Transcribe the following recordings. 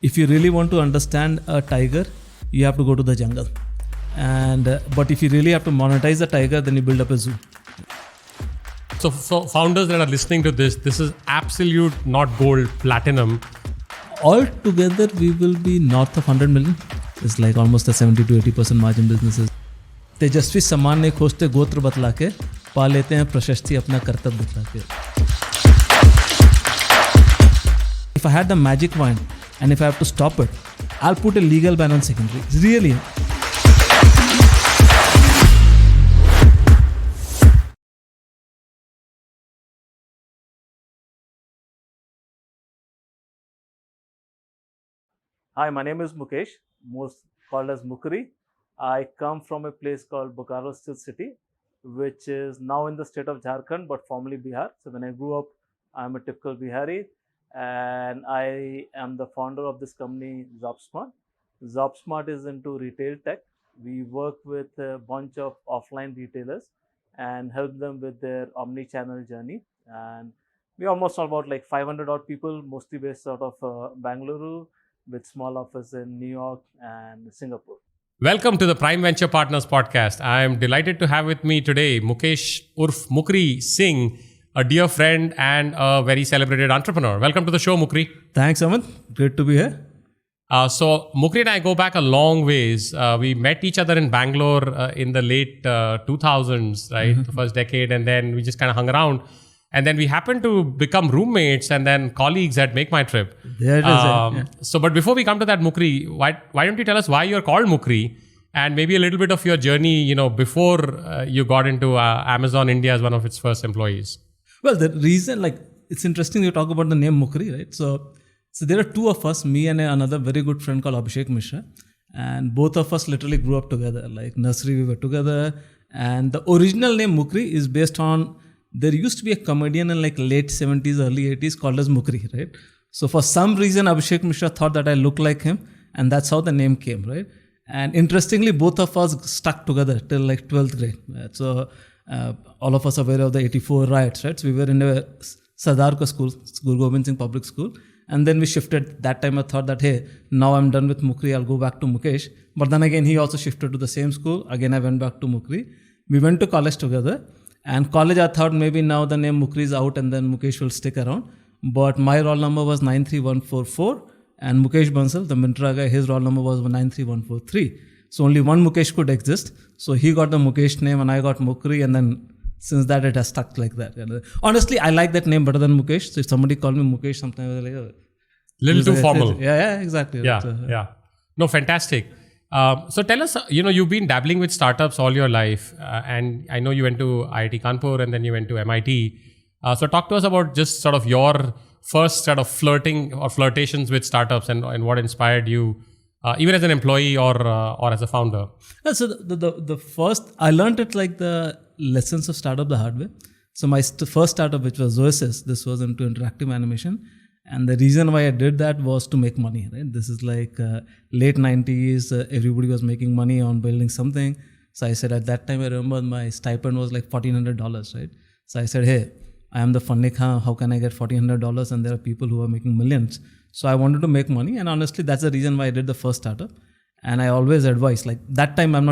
if you really want to understand a tiger, you have to go to the jungle. But if you really have to monetize the tiger, then you build up a zoo. So for founders that are listening to this is absolute not gold, platinum. All together, we will be north of 100 million. It's like almost a 70 to 80% margin businesses. तेजस्वी सामान्य खोजते गोत्र बतला के पा लेते हैं प्रशस्ति अपना कर्तव्य बतला के. If I had the magic wand and if I have to stop it, I'll put a legal ban on secondary. Really. Hi, my name is Mukesh, most called as Mukri. I come from a place called Bokaro City, which is now in the state of Jharkhand, but formerly Bihar. So when I grew up, I'm a typical Bihari, and I am the founder of this company, ZopSmart. ZopSmart is into retail tech. We work with a bunch of offline retailers and help them with their omni-channel journey. And we almost have about like 500 odd people, mostly based out of Bangalore, with small office in New York and Singapore. Welcome to the Prime Venture Partners podcast. I am delighted to have with me today Mukesh Urf Mukri Singh, a dear friend and a very celebrated entrepreneur. Welcome to the show, Mukri. Thanks, Amit. Great to be here. So Mukri and I go back a long ways. We met each other in Bangalore in the late 2000s, right? The first decade, and then we just kind of hung around. And then we happened to become roommates and then colleagues at Make My Trip. There it is. Yeah. So, but before we come to that, Mukri, why don't you tell us why you're called Mukri and maybe a little bit of your journey, before you got into Amazon India as one of its first employees? Well, the reason, it's interesting you talk about the name Mukri, right? So there are two of us, me and another very good friend called Abhishek Mishra. And both of us literally grew up together. Like nursery, we were together. And the original name Mukri is based on, there used to be a comedian in like late 70s, early 80s called as Mukri, right? So for some reason, Abhishek Mishra thought that I look like him, and that's how the name came, right? And interestingly, both of us stuck together till like 12th grade. Right? So all of us are aware of the 84 riots, right? So we were in a Sardarka school, Guru Gobind Singh Public School. And then we shifted. That time I thought that, hey, now I'm done with Mukri, I'll go back to Mukesh. But then again, he also shifted to the same school. Again, I went back to Mukri. We went to college together. And college, I thought maybe now the name Mukri is out and then Mukesh will stick around. But my roll number was 93144 and Mukesh Bansal, the Mintra guy, his roll number was 93143. So only one Mukesh could exist. So he got the Mukesh name and I got Mukri, and then since that it has stuck like that. Honestly, I like that name better than Mukesh. So if somebody called me Mukesh, sometimes I was like, oh, little too formal. Yeah, exactly. Yeah. No, fantastic. So tell us, you've been dabbling with startups all your life, and I know you went to IIT Kanpur and then you went to MIT. So talk to us about just sort of your first sort of flirtations with startups and what inspired you, even as an employee or as a founder. So the first, I learned it like the lessons of startup the hard way. So my first startup, which was Zoesis, this was into interactive animation. And the reason why I did that was to make money, right? This is like late 90s, everybody was making money on building something. So I said at that time, I remember my stipend was like $1,400, right? So I said, hey, I am the funny Khan, how can I get $1,400? And there are people who are making millions. So I wanted to make money. And honestly, that's the reason why I did the first startup. And I always advise, like that time, I'm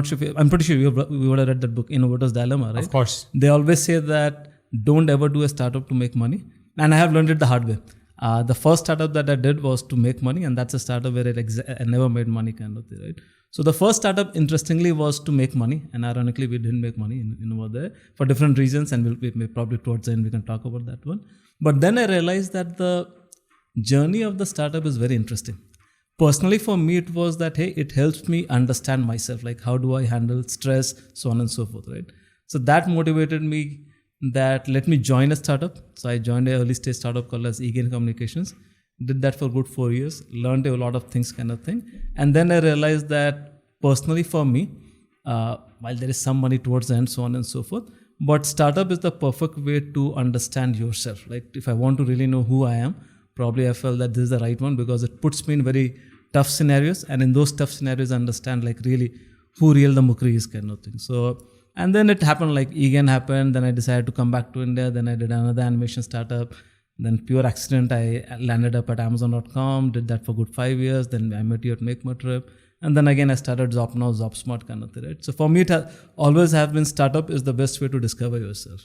pretty sure we would have read that book, Innovator's Dilemma, right? Of course. They always say that don't ever do a startup to make money. And I have learned it the hard way. The first startup that I did was to make money, and that's a startup where I never made money kind of thing, right? So the first startup, interestingly, was to make money, and ironically, we didn't make money over there for different reasons, and we'll probably towards the end we can talk about that one. But then I realized that the journey of the startup is very interesting. Personally, for me, it was that, hey, it helps me understand myself, like how do I handle stress, so on and so forth, right? So that motivated me that let me join a startup. So I joined an early stage startup called as eGain Communications. Did that for a good 4 years, learned a lot of things kind of thing. And then I realized that personally for me, while there is some money towards the end, so on and so forth, but startup is the perfect way to understand yourself. Like if I want to really know who I am, probably I felt that this is the right one because it puts me in very tough scenarios. And in those tough scenarios, I understand like really who real the Mukri is kind of thing. So, and then it happened like eGain happened. Then I decided to come back to India. Then I did another animation startup. Then pure accident, I landed up at Amazon.com, did that for good 5 years. Then I met you at Make My Trip. And then again, I started ZopSmart kind of thing, right? So for me, always have been startup is the best way to discover yourself.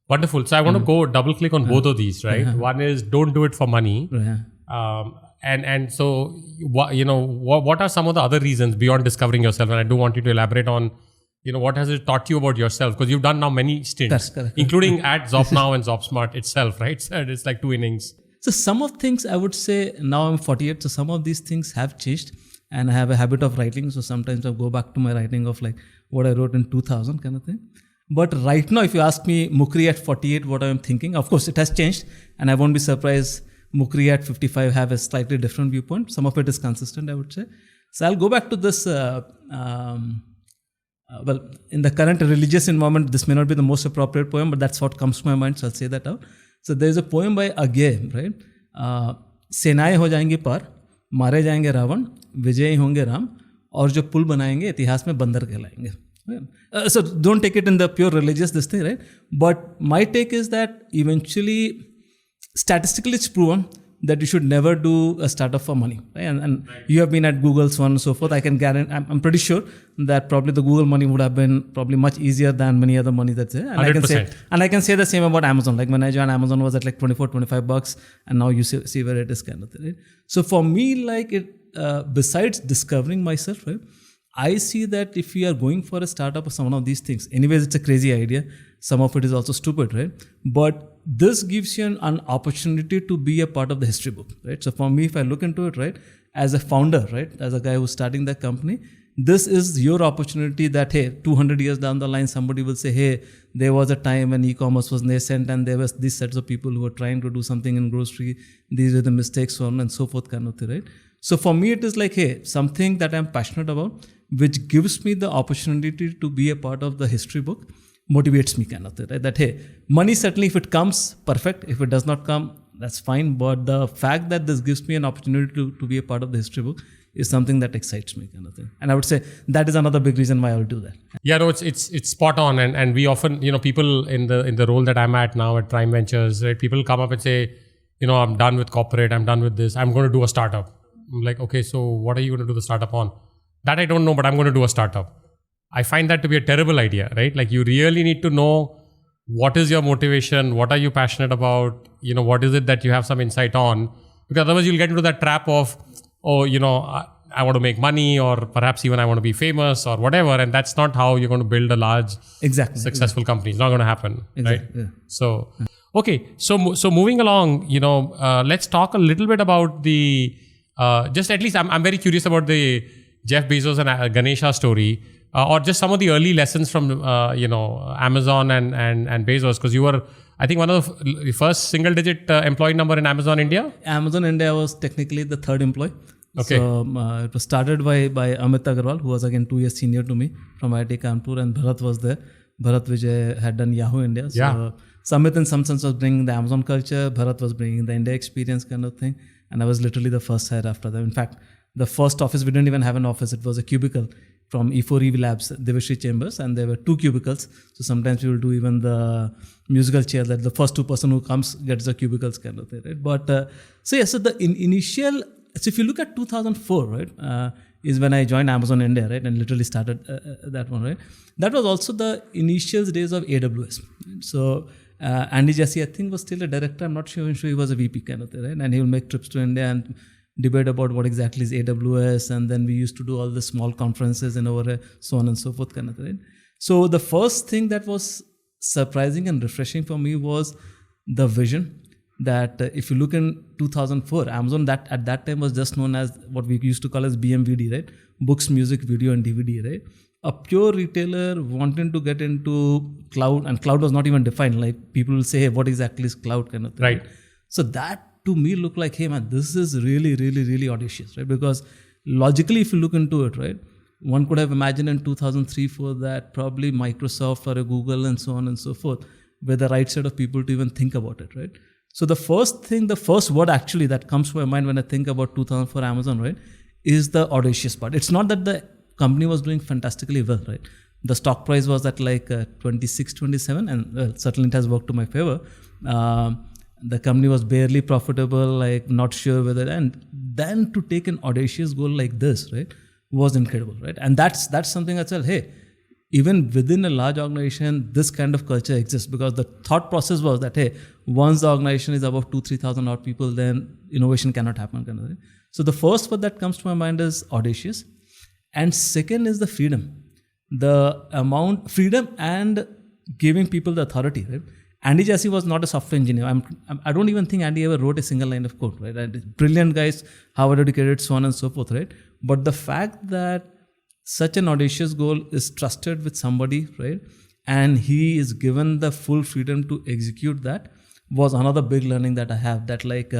Wonderful. So I want to go double click on both of these, right? One is don't do it for money. And so, what are some of the other reasons beyond discovering yourself? And I do want you to elaborate on, what has it taught you about yourself? Because you've done now many stints, that's correct, including at ZopNow and ZopSmart itself, right? So it's like 2 innings. So some of things I would say, now I'm 48, so some of these things have changed. And I have a habit of writing. So sometimes I go back to my writing of like what I wrote in 2000 kind of thing. But right now, if you ask me Mukri at 48, what I'm thinking, of course, it has changed. And I won't be surprised Mukri at 55 have a slightly different viewpoint. Some of it is consistent, I would say. So I'll go back to this. In the current religious environment, this may not be the most appropriate poem, but that's what comes to my mind. So I'll say that out. So there's a poem by a.k.a, right? सेनाएं हो जाएंगी पार, मारे जाएंगे रावण, विजयी होंगे राम, और जो पुल बनाएंगे इतिहास में बंदर कहलाएंगे. So don't take it in the pure religious this thing, right? But my take is that eventually, statistically it's proven that you should never do a startup for money, right? And you have been at Google, so on and so forth. I can guarantee, I'm pretty sure that probably the Google money would have been probably much easier than many other money that's there. And 100%. I can say the same about Amazon. Like when I joined Amazon was at like $24-25, and now you see where it is kind of thing, right? So for me, like besides discovering myself, right? I see that if we are going for a startup or some of these things, anyways, it's a crazy idea. Some of it is also stupid, right? But this gives you an opportunity to be a part of the history book, right? So for me, if I look into it, right, as a founder, right, as a guy who's starting that company, this is your opportunity that, hey, 200 years down the line, somebody will say, hey, there was a time when e-commerce was nascent and there was these sets of people who were trying to do something in grocery. These are the mistakes, so on and so forth kind of thing, right? So for me, it is like, hey, something that I'm passionate about, which gives me the opportunity to be a part of the history book, motivates me kind of thing, right? That, hey, money certainly, if it comes, perfect. If it does not come, that's fine. But the fact that this gives me an opportunity to be a part of the history book is something that excites me kind of thing. And I would say that is another big reason why I will do that. Yeah, no, it's spot on. And we often, people in the role that I'm at now at Prime Ventures, right? People come up and say, I'm done with corporate. I'm done with this. I'm going to do a startup. I'm like, okay, so what are you going to do the startup on? That I don't know, but I'm going to do a startup. I find that to be a terrible idea, right? Like you really need to know what is your motivation, what are you passionate about, what is it that you have some insight on, because otherwise you'll get into that trap of, I want to make money, or perhaps even I want to be famous or whatever, and that's not how you're going to build a large, successful company. It's not going to happen, right? Yeah. So, okay, so moving along, let's talk a little bit about the just at least I'm very curious about the Jeff Bezos and Ganesha story, or just some of the early lessons from Amazon and Bezos, because you were, I think, one of the first single-digit employee number in Amazon India. Amazon India was technically the third employee. Okay. So it was started by Amit Agarwal, who was again 2 years senior to me from IIT Kanpur, and Bharat was there. Bharat Vijay had done Yahoo India. So, yeah. Amit in some sense was bringing the Amazon culture. Bharat was bringing the India experience kind of thing. And I was literally the first hire after that. In fact, the first office, we didn't even have an office. It was a cubicle from E4EV Labs, Devashri Chambers, and there were 2 cubicles. So sometimes we will do even the musical chair that the first 2 person who comes gets the cubicles kind of thing, right? But so the initial, so if you look at 2004, right, is when I joined Amazon India, right, and literally started that one, right? That was also the initial days of AWS. Right? So Andy Jassy, I think, was still a director. I'm not sure he was a VP kind of thing, right? And he will make trips to India and debate about what exactly is AWS. And then we used to do all the small conferences and over so on and so forth kind of thing, right? So the first thing that was surprising and refreshing for me was the vision that if you look in 2004, Amazon that at that time was just known as what we used to call as BMVD, right? Books, music, video, and DVD, right? A pure retailer wanting to get into cloud, and cloud was not even defined. Like people will say, hey, what exactly is cloud kind of thing. Right. So that to me looked like, hey man, this is really, really, really audacious, right? Because logically, if you look into it, right, one could have imagined in 2003-4 that probably Microsoft or a Google and so on and so forth were the right set of people to even think about it, right? So the first word actually that comes to my mind when I think about 2004 Amazon, right, is the audacious part. It's not that the company was doing fantastically well, right? The stock price was at like 26, 27, and well, certainly it has worked to my favor. The company was barely profitable, like not sure whether, and then to take an audacious goal like this, right, was incredible, right? And that's something I said, hey, even within a large organization, this kind of culture exists, because the thought process was that, hey, once the organization is above 2,000-3,000 odd people, then innovation cannot happen, kind of thing. So the first word that comes to my mind is audacious, and second is the freedom, freedom and giving people the authority, right? Andy Jassy was not a software engineer. I don't even think Andy ever wrote a single line of code, right? And brilliant guys, Harvard educated, so on and so forth, right? But the fact that such an audacious goal is trusted with somebody, right, and he is given the full freedom to execute that, was another big learning that I have. That like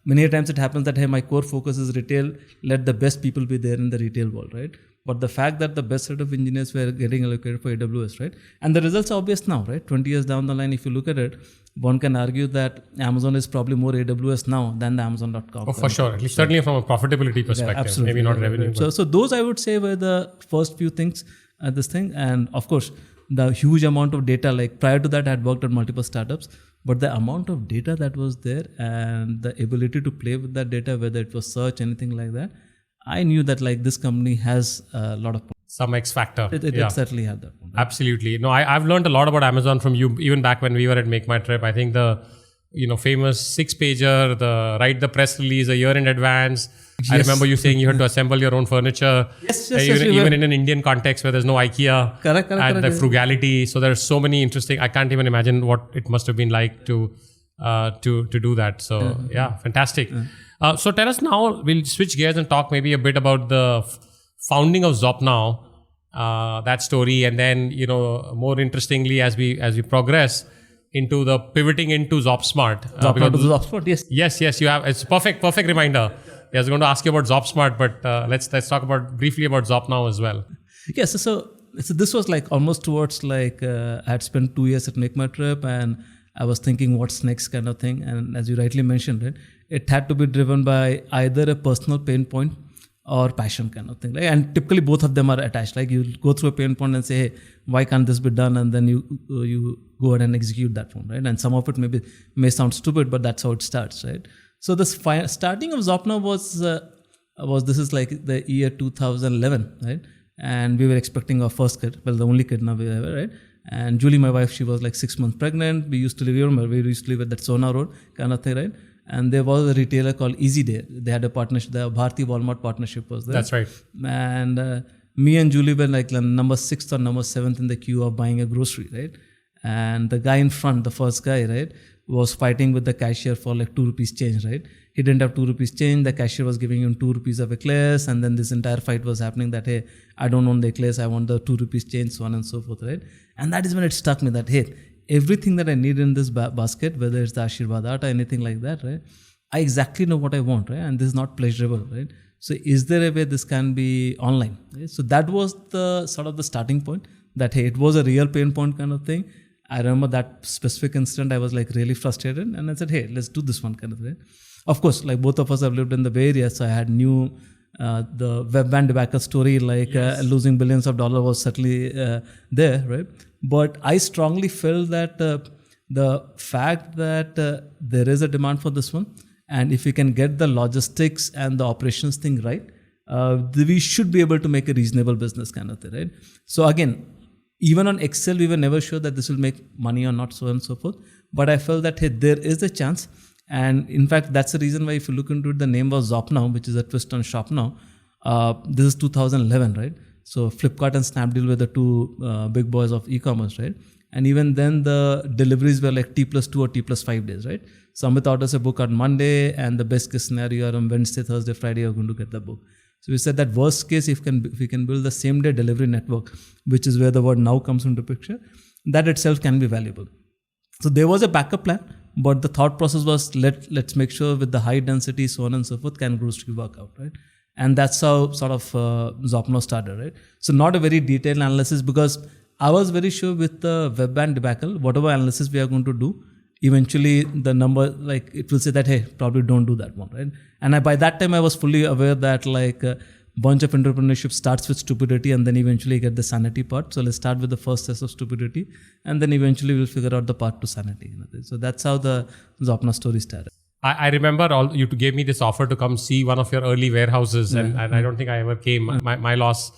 many times it happens that, hey, my core focus is retail. Let the best people be there in the retail world, right? But the fact that the best set of engineers were getting allocated for AWS, right? And the results are obvious now, right? 20 years down the line, if you look at it, one can argue that Amazon is probably more AWS now than the Amazon.com. Oh, for sure. At least certainly from a profitability perspective, yeah, absolutely. Maybe not revenue. So those I would say were the first few things at this thing. And of course, the huge amount of data, like prior to that, I had worked at multiple startups, but the amount of data that was there and the ability to play with that data, whether it was search, anything like that, I knew that like this company has a lot of some X factor. It certainly had that one. Absolutely. No, I've learned a lot about Amazon from you, even back when we were at Make My Trip. I think the famous 6-pager, the write the press release a year in advance. Yes. I remember you saying you had to assemble your own furniture. Yes, even in an Indian context where there's no IKEA. Correct. The frugality. So there's so many interesting. I can't even imagine what it must have been like to do that. So fantastic. So tell us now. We'll switch gears and talk maybe a bit about the founding of ZopNow, that story, and then more interestingly as we progress into the pivoting into ZopSmart. ZopSmart, yes. Yes, you have. It's perfect reminder. I was going to ask you about ZopSmart, but let's talk briefly about ZopNow as well. Yes, so this was like almost towards like I had spent 2 years at Make My Trip, and I was thinking what's next kind of thing. And as you rightly mentioned, right, it had to be driven by either a personal pain point or passion kind of thing, right? And typically both of them are attached. Like you go through a pain point and say, hey, why can't this be done? And then you go ahead and execute that one, right? And some of it may sound stupid, but that's how it starts, right? So the starting of ZopNow was this is like the year 2011, right? And we were expecting our first kid, well, the only kid now we have, right? And Julie, my wife, she was like 6 months pregnant. We used to live at that Sona Road kind of thing, right? And there was a retailer called Easy Day. They had a partnership. The Bharti Walmart partnership was there. That's right. And me and Julie were like number 6th or number 7th in the queue of buying a grocery, right? And the guy in front, the first guy, right, was fighting with the cashier for like 2 rupees change, right? He didn't have 2 rupees change. The cashier was giving him 2 rupees of eclairs. And then this entire fight was happening that, hey, I don't want the eclairs. I want the 2 rupees change, so on and so forth, right? And that is when it struck me that, hey, everything that I need in this basket, whether it's the Ashirwad Atta, anything like that, right? I exactly know what I want, right? And this is not pleasurable, right? So is there a way this can be online? Right? So that was the sort of the starting point that, hey, it was a real pain point kind of thing. I remember that specific incident, I was like really frustrated and I said, hey, let's do this one kind of thing. Of course, like both of us have lived in the Bay Area, so I had knew the web van debacle story, like losing billions of dollars was certainly there, right? But I strongly felt that the fact that there is a demand for this one, and if we can get the logistics and the operations thing right, we should be able to make a reasonable business kind of thing, right? So again, even on Excel, we were never sure that this will make money or not, so on and so forth. But I felt that, hey, there is a chance. And in fact, that's the reason why if you look into it, the name was ZopNow, which is a twist on ShopNow. This is 2011, right? So Flipkart and Snapdeal were the two big boys of e-commerce, right? And even then the deliveries were like T+2 or T+5 days, right? So Amit orders a book on Monday and the best case scenario on Wednesday, Thursday, Friday, you're going to get the book. So we said that worst case, if we can build the same day delivery network, which is where the word now comes into picture, that itself can be valuable. So there was a backup plan, but the thought process was let's make sure with the high density, so on and so forth, can grocery work out, right? And that's how sort of ZopNow started, right? So not a very detailed analysis, because I was very sure with the web ban debacle, whatever analysis we are going to do, eventually the number, like it will say that, hey, probably don't do that one, right? And by that time I was fully aware that like bunch of entrepreneurship starts with stupidity and then eventually you get the sanity part. So let's start with the first test of stupidity and then eventually we'll figure out the path to sanity. So that's how the ZopSmart story started. I remember you gave me this offer to come see one of your early warehouses, and I don't think I ever came. My loss.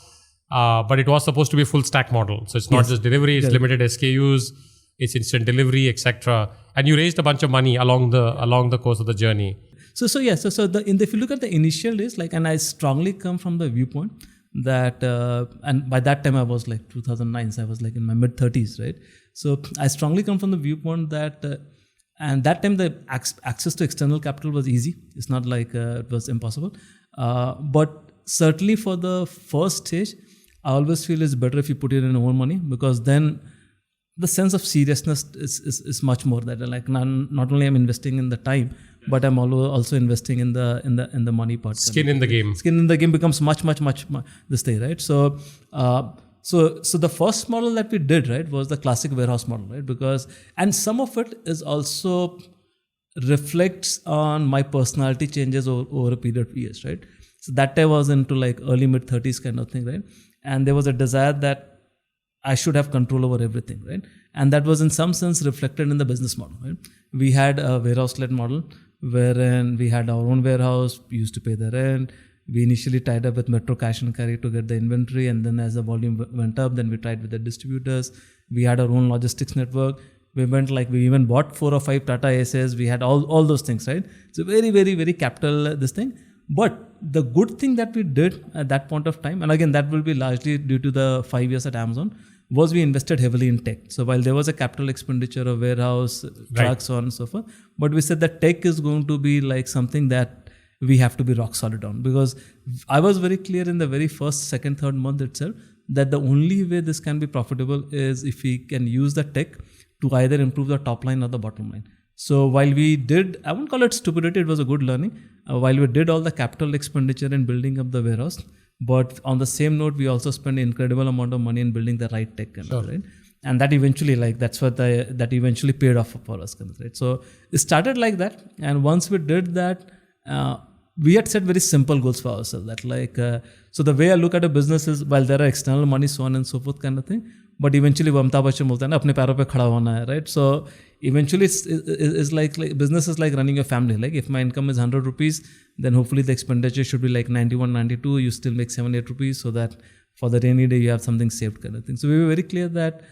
But it was supposed to be a full stack model. So it's not just delivery, it's limited SKUs, it's instant delivery, etc. And you raised a bunch of money along the course of the journey. So if you look at the initial days, like, and I strongly come from the viewpoint that, and by that time I was like 2009, so I was like in my mid 30s, right? So I strongly come from the viewpoint that, and that time the access to external capital was easy. It's not like it was impossible. But certainly for the first stage, I always feel it's better if you put it in your own money, because then the sense of seriousness is much more that like not only I'm investing in the time, but I'm also investing in the money part. Skin in the game. Skin in the game becomes much this thing, right? So the first model that we did, right, was the classic warehouse model, right? Because, and some of it is also reflects on my personality changes over a period of years, right? So that time I was into like early mid 30s kind of thing, right? And there was a desire that I should have control over everything, right? And that was in some sense reflected in the business model, right? We had a warehouse-led model wherein we had our own warehouse, we used to pay the rent. We initially tied up with Metro Cash and Carry to get the inventory, and then as the volume went up, then we tied with the distributors. We had our own logistics network. We even bought 4 or 5 Tata ASs. We had all those things, right? So very capital this thing. But the good thing that we did at that point of time, and again, that will be largely due to the 5 years at Amazon, was we invested heavily in tech. So while there was a capital expenditure of warehouse, trucks, so on and so forth, but we said that tech is going to be like something that we have to be rock solid on. Because I was very clear in the very first, second, third month itself that the only way this can be profitable is if we can use the tech to either improve the top line or the bottom line. So while we did, I won't call it stupidity, it was a good learning. While we did all the capital expenditure in building up the warehouse, but on the same note, we also spent an incredible amount of money in building the right tech, right? And that eventually, that eventually paid off for us, right? So it started like that, and once we did that, we had set very simple goals for ourselves. That so the way I look at a business is, while there are external money, so on and so forth, kind of thing, but eventually, Amitabh Bachchan बोलता है ना अपने पैरों पे खड़ा होना है, right? So eventually, it's like business is like running a family. Like if my income is 100 rupees, then hopefully the expenditure should be like 91, 92. You still make 7, 8 rupees, so that for the rainy day you have something saved, kind of thing. So we were very clear that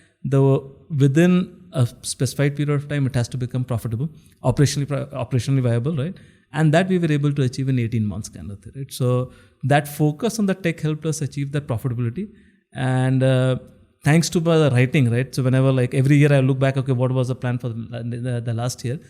within a specified period of time, it has to become profitable, operationally viable, right? And that we were able to achieve in 18 months, kind of thing, right? So that focus on the tech helped us achieve that profitability, and thanks to the writing, right? So whenever, like every year I look back, okay, what was the plan for the last year?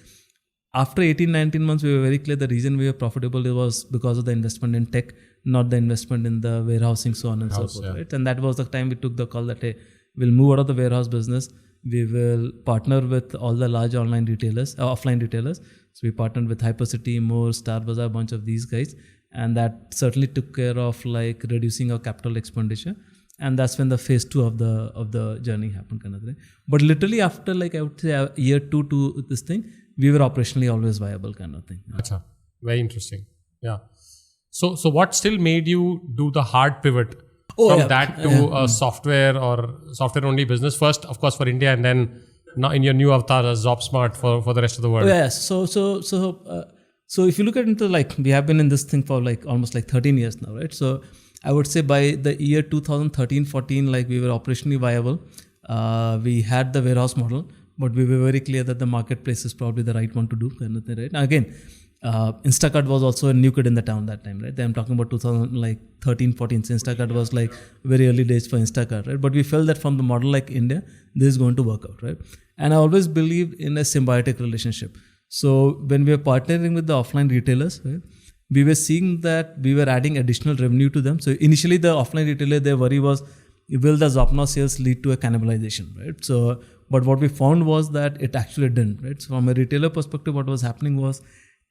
After 18, 19 months, we were very clear the reason we were profitable was because of the investment in tech, not the investment in the warehousing, so on and so forth, right? And that was the time we took the call that, hey, we'll move out of the warehouse business. We will partner with all the large online retailers, offline retailers. So we partnered with Hypercity, More, Star Bazaar, a bunch of these guys. And that certainly took care of like reducing our capital expenditure. And that's when the phase 2 of the journey happened, kind of thing. But literally after, like I would say, year 2 to this thing, we were operationally always viable, kind of thing. Achha. Very interesting. Yeah. So what still made you do the hard pivot from that to a software only business? First, of course, for India, and then now in your new avatar as ZopSmart for the rest of the world. Yes. So if you look at into, like, we have been in this thing for like almost like 13 years now, right? So I would say by the year 2013-14, like we were operationally viable. We had the warehouse model, but we were very clear that the marketplace is probably the right one to do, kind of thing, right? Now again, Instacart was also a new kid in the town that time, right? I'm talking about 2013-14. So Instacart was like very early days for Instacart, right? But we felt that from the model like India, this is going to work out, right? And I always believed in a symbiotic relationship. So when we were partnering with the offline retailers, right, we were seeing that we were adding additional revenue to them. So initially the offline retailer, their worry was, will the ZopSmart sales lead to a cannibalization, right? So, but what we found was that it actually didn't, right? So from a retailer perspective, what was happening was,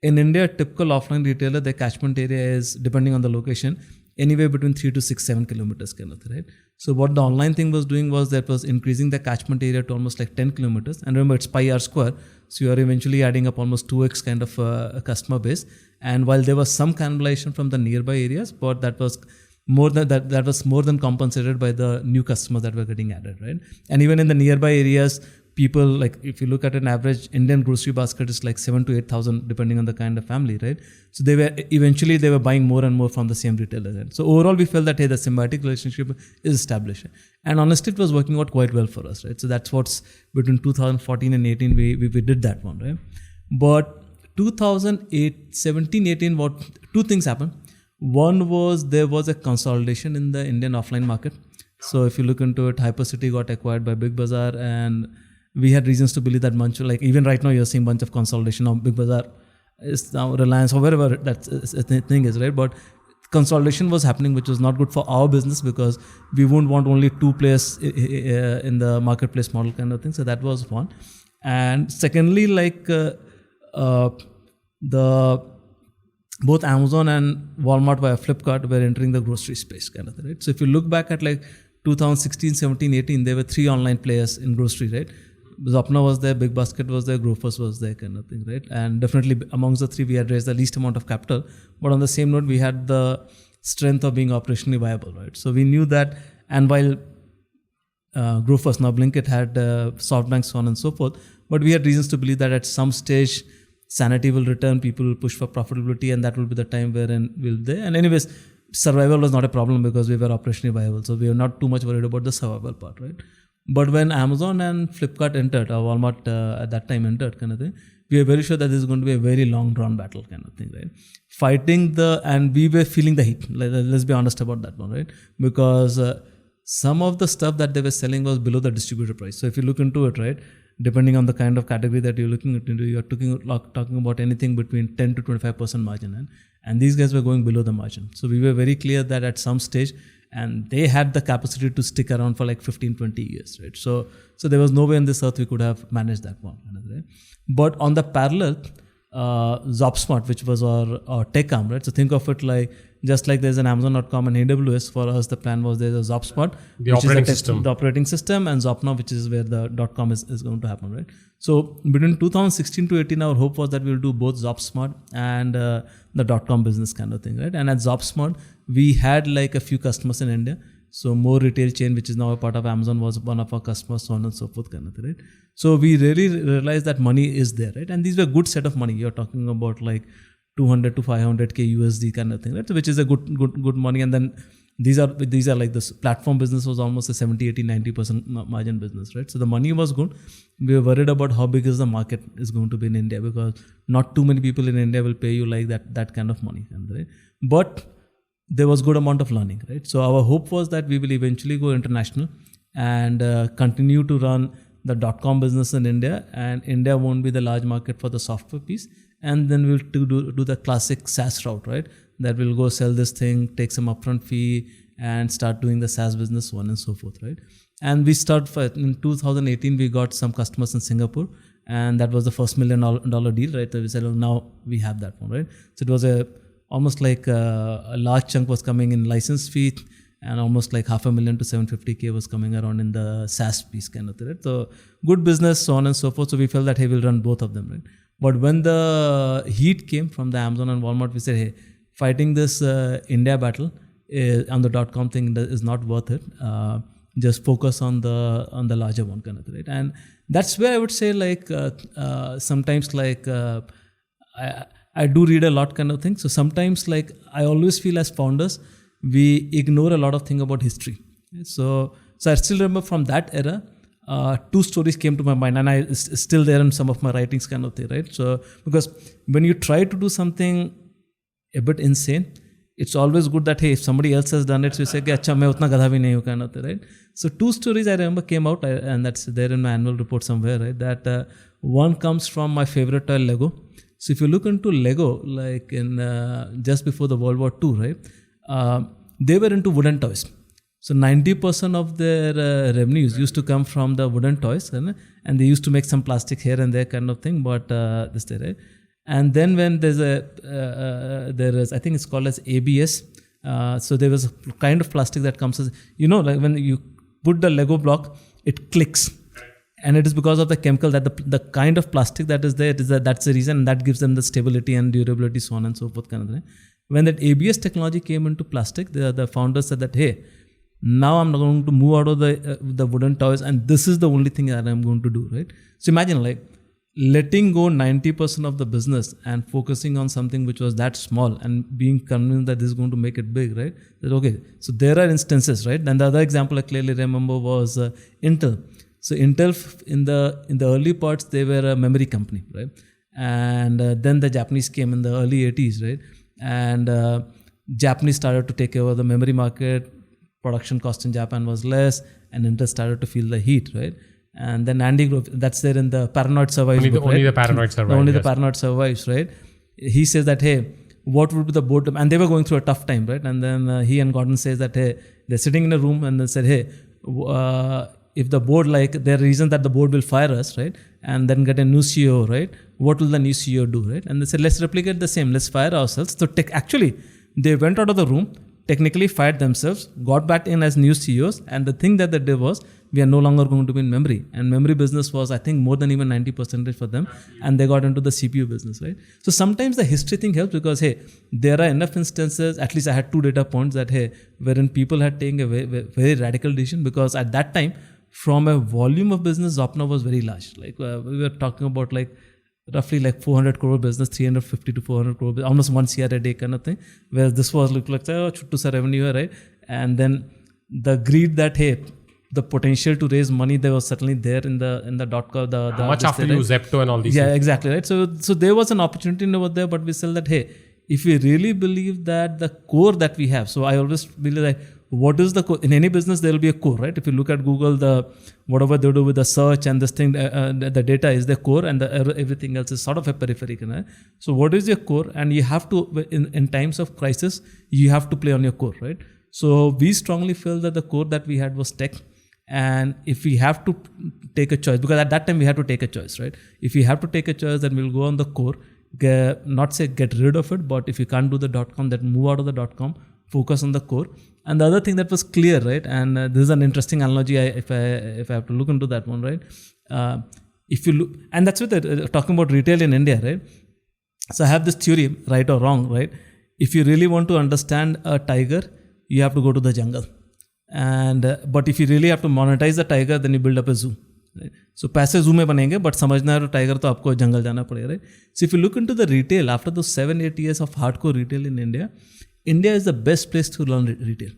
in India, a typical offline retailer, their catchment area is, depending on the location, anywhere between 3 to 6, 7 kilometers, kind of thing, right? So what the online thing was doing was that was increasing the catchment area to almost like 10 kilometers. And remember, it's pi r square. So you are eventually adding up almost 2x kind of a customer base. And while there was some cannibalization from the nearby areas, but that was more than that was more than compensated by the new customers that were getting added, right? And even in the nearby areas, people, like if you look at an average Indian grocery basket is like 7,000 to 8,000 depending on the kind of family, right? So they were buying more and more from the same retailer, right? So overall we felt that, hey, the symbiotic relationship is established, and honestly it was working out quite well for us, right? So that's what's between 2014 and 18 we did that one, right? But 2017-18, what two things happened. One was there was a consolidation in the Indian offline market. So if you look into it, Hypercity got acquired by Big Bazaar, and we had reasons to believe that bunch, like even right now you're seeing bunch of consolidation of Big Bazaar is now Reliance or wherever that thing is, right? But consolidation was happening, which was not good for our business because we wouldn't want only two players in the marketplace model kind of thing. So that was one. And secondly, like both Amazon and Walmart via Flipkart were entering the grocery space kind of thing, right? So if you look back at like 2016, 17, 18, there were three online players in grocery, right? ZopSmart was there, Big Basket was there, Grofers was there kind of thing, right? And definitely amongst the three, we had raised the least amount of capital. But on the same note, we had the strength of being operationally viable, right? So we knew that, and while Grofers, now Blinkit, had SoftBank, so on and so forth, but we had reasons to believe that at some stage, sanity will return, people will push for profitability, and that will be the time wherein we'll be there. And anyways, survival was not a problem because we were operationally viable. So we were not too much worried about the survival part, right? But when Amazon and Flipkart entered, or Walmart at that time entered kind of thing, we were very sure that this is going to be a very long drawn battle kind of thing, right? And we were feeling the heat. Let's be honest about that one, right? Because some of the stuff that they were selling was below the distributor price. So if you look into it, right, depending on the kind of category that you're looking into, you're talking about anything between 10 to 25% margin. And these guys were going below the margin. So we were very clear that at some stage, and they had the capacity to stick around for like 15, 20 years, right? So there was no way on this earth we could have managed that one, right? But on the parallel, ZopSmart, which was our tech arm, right? So think of it like, just like there's an Amazon.com and AWS, for us the plan was there's a ZopSmart, the operating system, and ZopNow, which is where the .com is going to happen, right? So between 2016 to 18, our hope was that we'll do both ZopSmart and the .com business kind of thing, right? And at ZopSmart, we had like a few customers in India. So More Retail Chain, which is now a part of Amazon, was one of our customers, so on and so forth kind of thing, right? So we really realized that money is there, right? And these were good set of money. You're talking about like 200 to 500K USD kind of thing, right? So which is a good money. And then these are like this platform business was almost a 70, 80, 90% margin business, right? So the money was good. We were worried about how big is the market is going to be in India, because not too many people in India will pay you like that kind of money, right? But there was good amount of learning, right? So our hope was that we will eventually go international and continue to run the .com business in India, and India won't be the large market for the software piece. And then we'll do the classic SaaS route, right? That we'll go sell this thing, take some upfront fee, and start doing the SaaS business, so on and so forth, right? And we in 2018, we got some customers in Singapore, and that was the first $1 million deal, right? So we said, now we have that one, right? So it was almost like a large chunk was coming in license fee, and almost like $500,000 to $750K was coming around in the SaaS piece kind of thing, right? So good business, so on and so forth. So we felt that, hey, we'll run both of them, right? But when the heat came from the Amazon and Walmart, we said, hey, fighting this India battle on the .com thing is not worth it. Just focus on the larger one kind of thing, right? And that's where I would say, like sometimes like I do read a lot kind of thing. So sometimes like I always feel as founders, we ignore a lot of things about history. So I still remember from that era, two stories came to my mind, and it's still there in some of my writings kind of thing, right? So because when you try to do something a bit insane, it's always good that, hey, if somebody else has done it, so you say, acha, main utna gadha bhi nahi hu kind of thing, right? So two stories I remember came out, and that's there in my annual report somewhere, right? That one comes from my favorite toy, Lego. So if you look into Lego, like in just before the World War II, right? They were into wooden toys. So 90% of their revenues used to come from the wooden toys, and they used to make some plastic here and there kind of thing. But this there, right? And then when there is, I think it's called as ABS. So there was a kind of plastic that comes as, like when you put the Lego block, it clicks. And it is because of the chemical that the kind of plastic that is there, that's the reason, and that gives them the stability and durability, so on and so forth kind of thing. When that ABS technology came into plastic, the founders said that, hey, now I'm not going to move out of the wooden toys, and this is the only thing that I'm going to do, right? So imagine like letting go 90% of the business and focusing on something which was that small and being convinced that this is going to make it big, right? That, okay, so there are instances, right? And the other example I clearly remember was Intel. So Intel in the early parts, they were a memory company, right? And then the Japanese came in the early 80s, right? And Japanese started to take over the memory market. Production cost in Japan was less, and Intel started to feel the heat, right? And then Andy Grove, that's there in the Paranoid Survives book, only the Paranoid Survives. The Paranoid Survives, right? He says that, hey, what would be the board? And they were going through a tough time, right? And then he and Gordon says that, hey, they're sitting in a room and they said, hey, if the board, like, there are reasons that the board will fire us, right? And then get a new CEO, right? What will the new CEO do, right? And they said, let's replicate the same. Let's fire ourselves. So actually, they went out of the room, technically fired themselves, got back in as new CEOs, and the thing that they did was, we are no longer going to be in memory. And memory business was, I think, more than even 90% for them, and they got into the CPU business, right? So sometimes the history thing helps because, hey, there are enough instances, at least I had 2 data points that, hey, wherein people had taken a very radical decision, because at that time, from a volume of business, ZopSmart was very large. Like we were talking about like roughly like 400 crore business, 350 to 400 crore, almost 1 CR a day kind of thing. Whereas this was look like, oh, chuttu sa revenue, right? And then the greed that, hey, the potential to raise money, there was certainly there in the .com. Much after you Zepto and all these things. Exactly, right? So there was an opportunity over there, but we said that, hey, if we really believe that the core that we have, so I always believe that what is the core? In any business, there will be a core, right? If you look at Google, whatever they do with the search and this thing, the data is the core, and everything else is sort of a periphery. Right? So what is your core? And you have to, in times of crisis, you have to play on your core, right? So we strongly feel that the core that we had was tech. And if we have to take a choice, because at that time we had to take a choice, right? If we have to take a choice, then we'll go on the core, not say get rid of it, but if you can't do the .com, then move out of the .com, focus on the core. And the other thing that was clear, right? And this is an interesting analogy if I have to look into that one, right? If you look, and that's what they're talking about retail in India, right? So I have this theory, right or wrong, right? If you really want to understand a tiger, you have to go to the jungle. And but if you really have to monetize the tiger, then you build up a zoo. Right? So पैसे zoo में बनेंगे, but समझना है तो tiger तो आपको जंगल जाना पड़ेगा, right? So if you look into the retail, after those 7-8 years of hardcore retail in India, India is the best place to learn retail.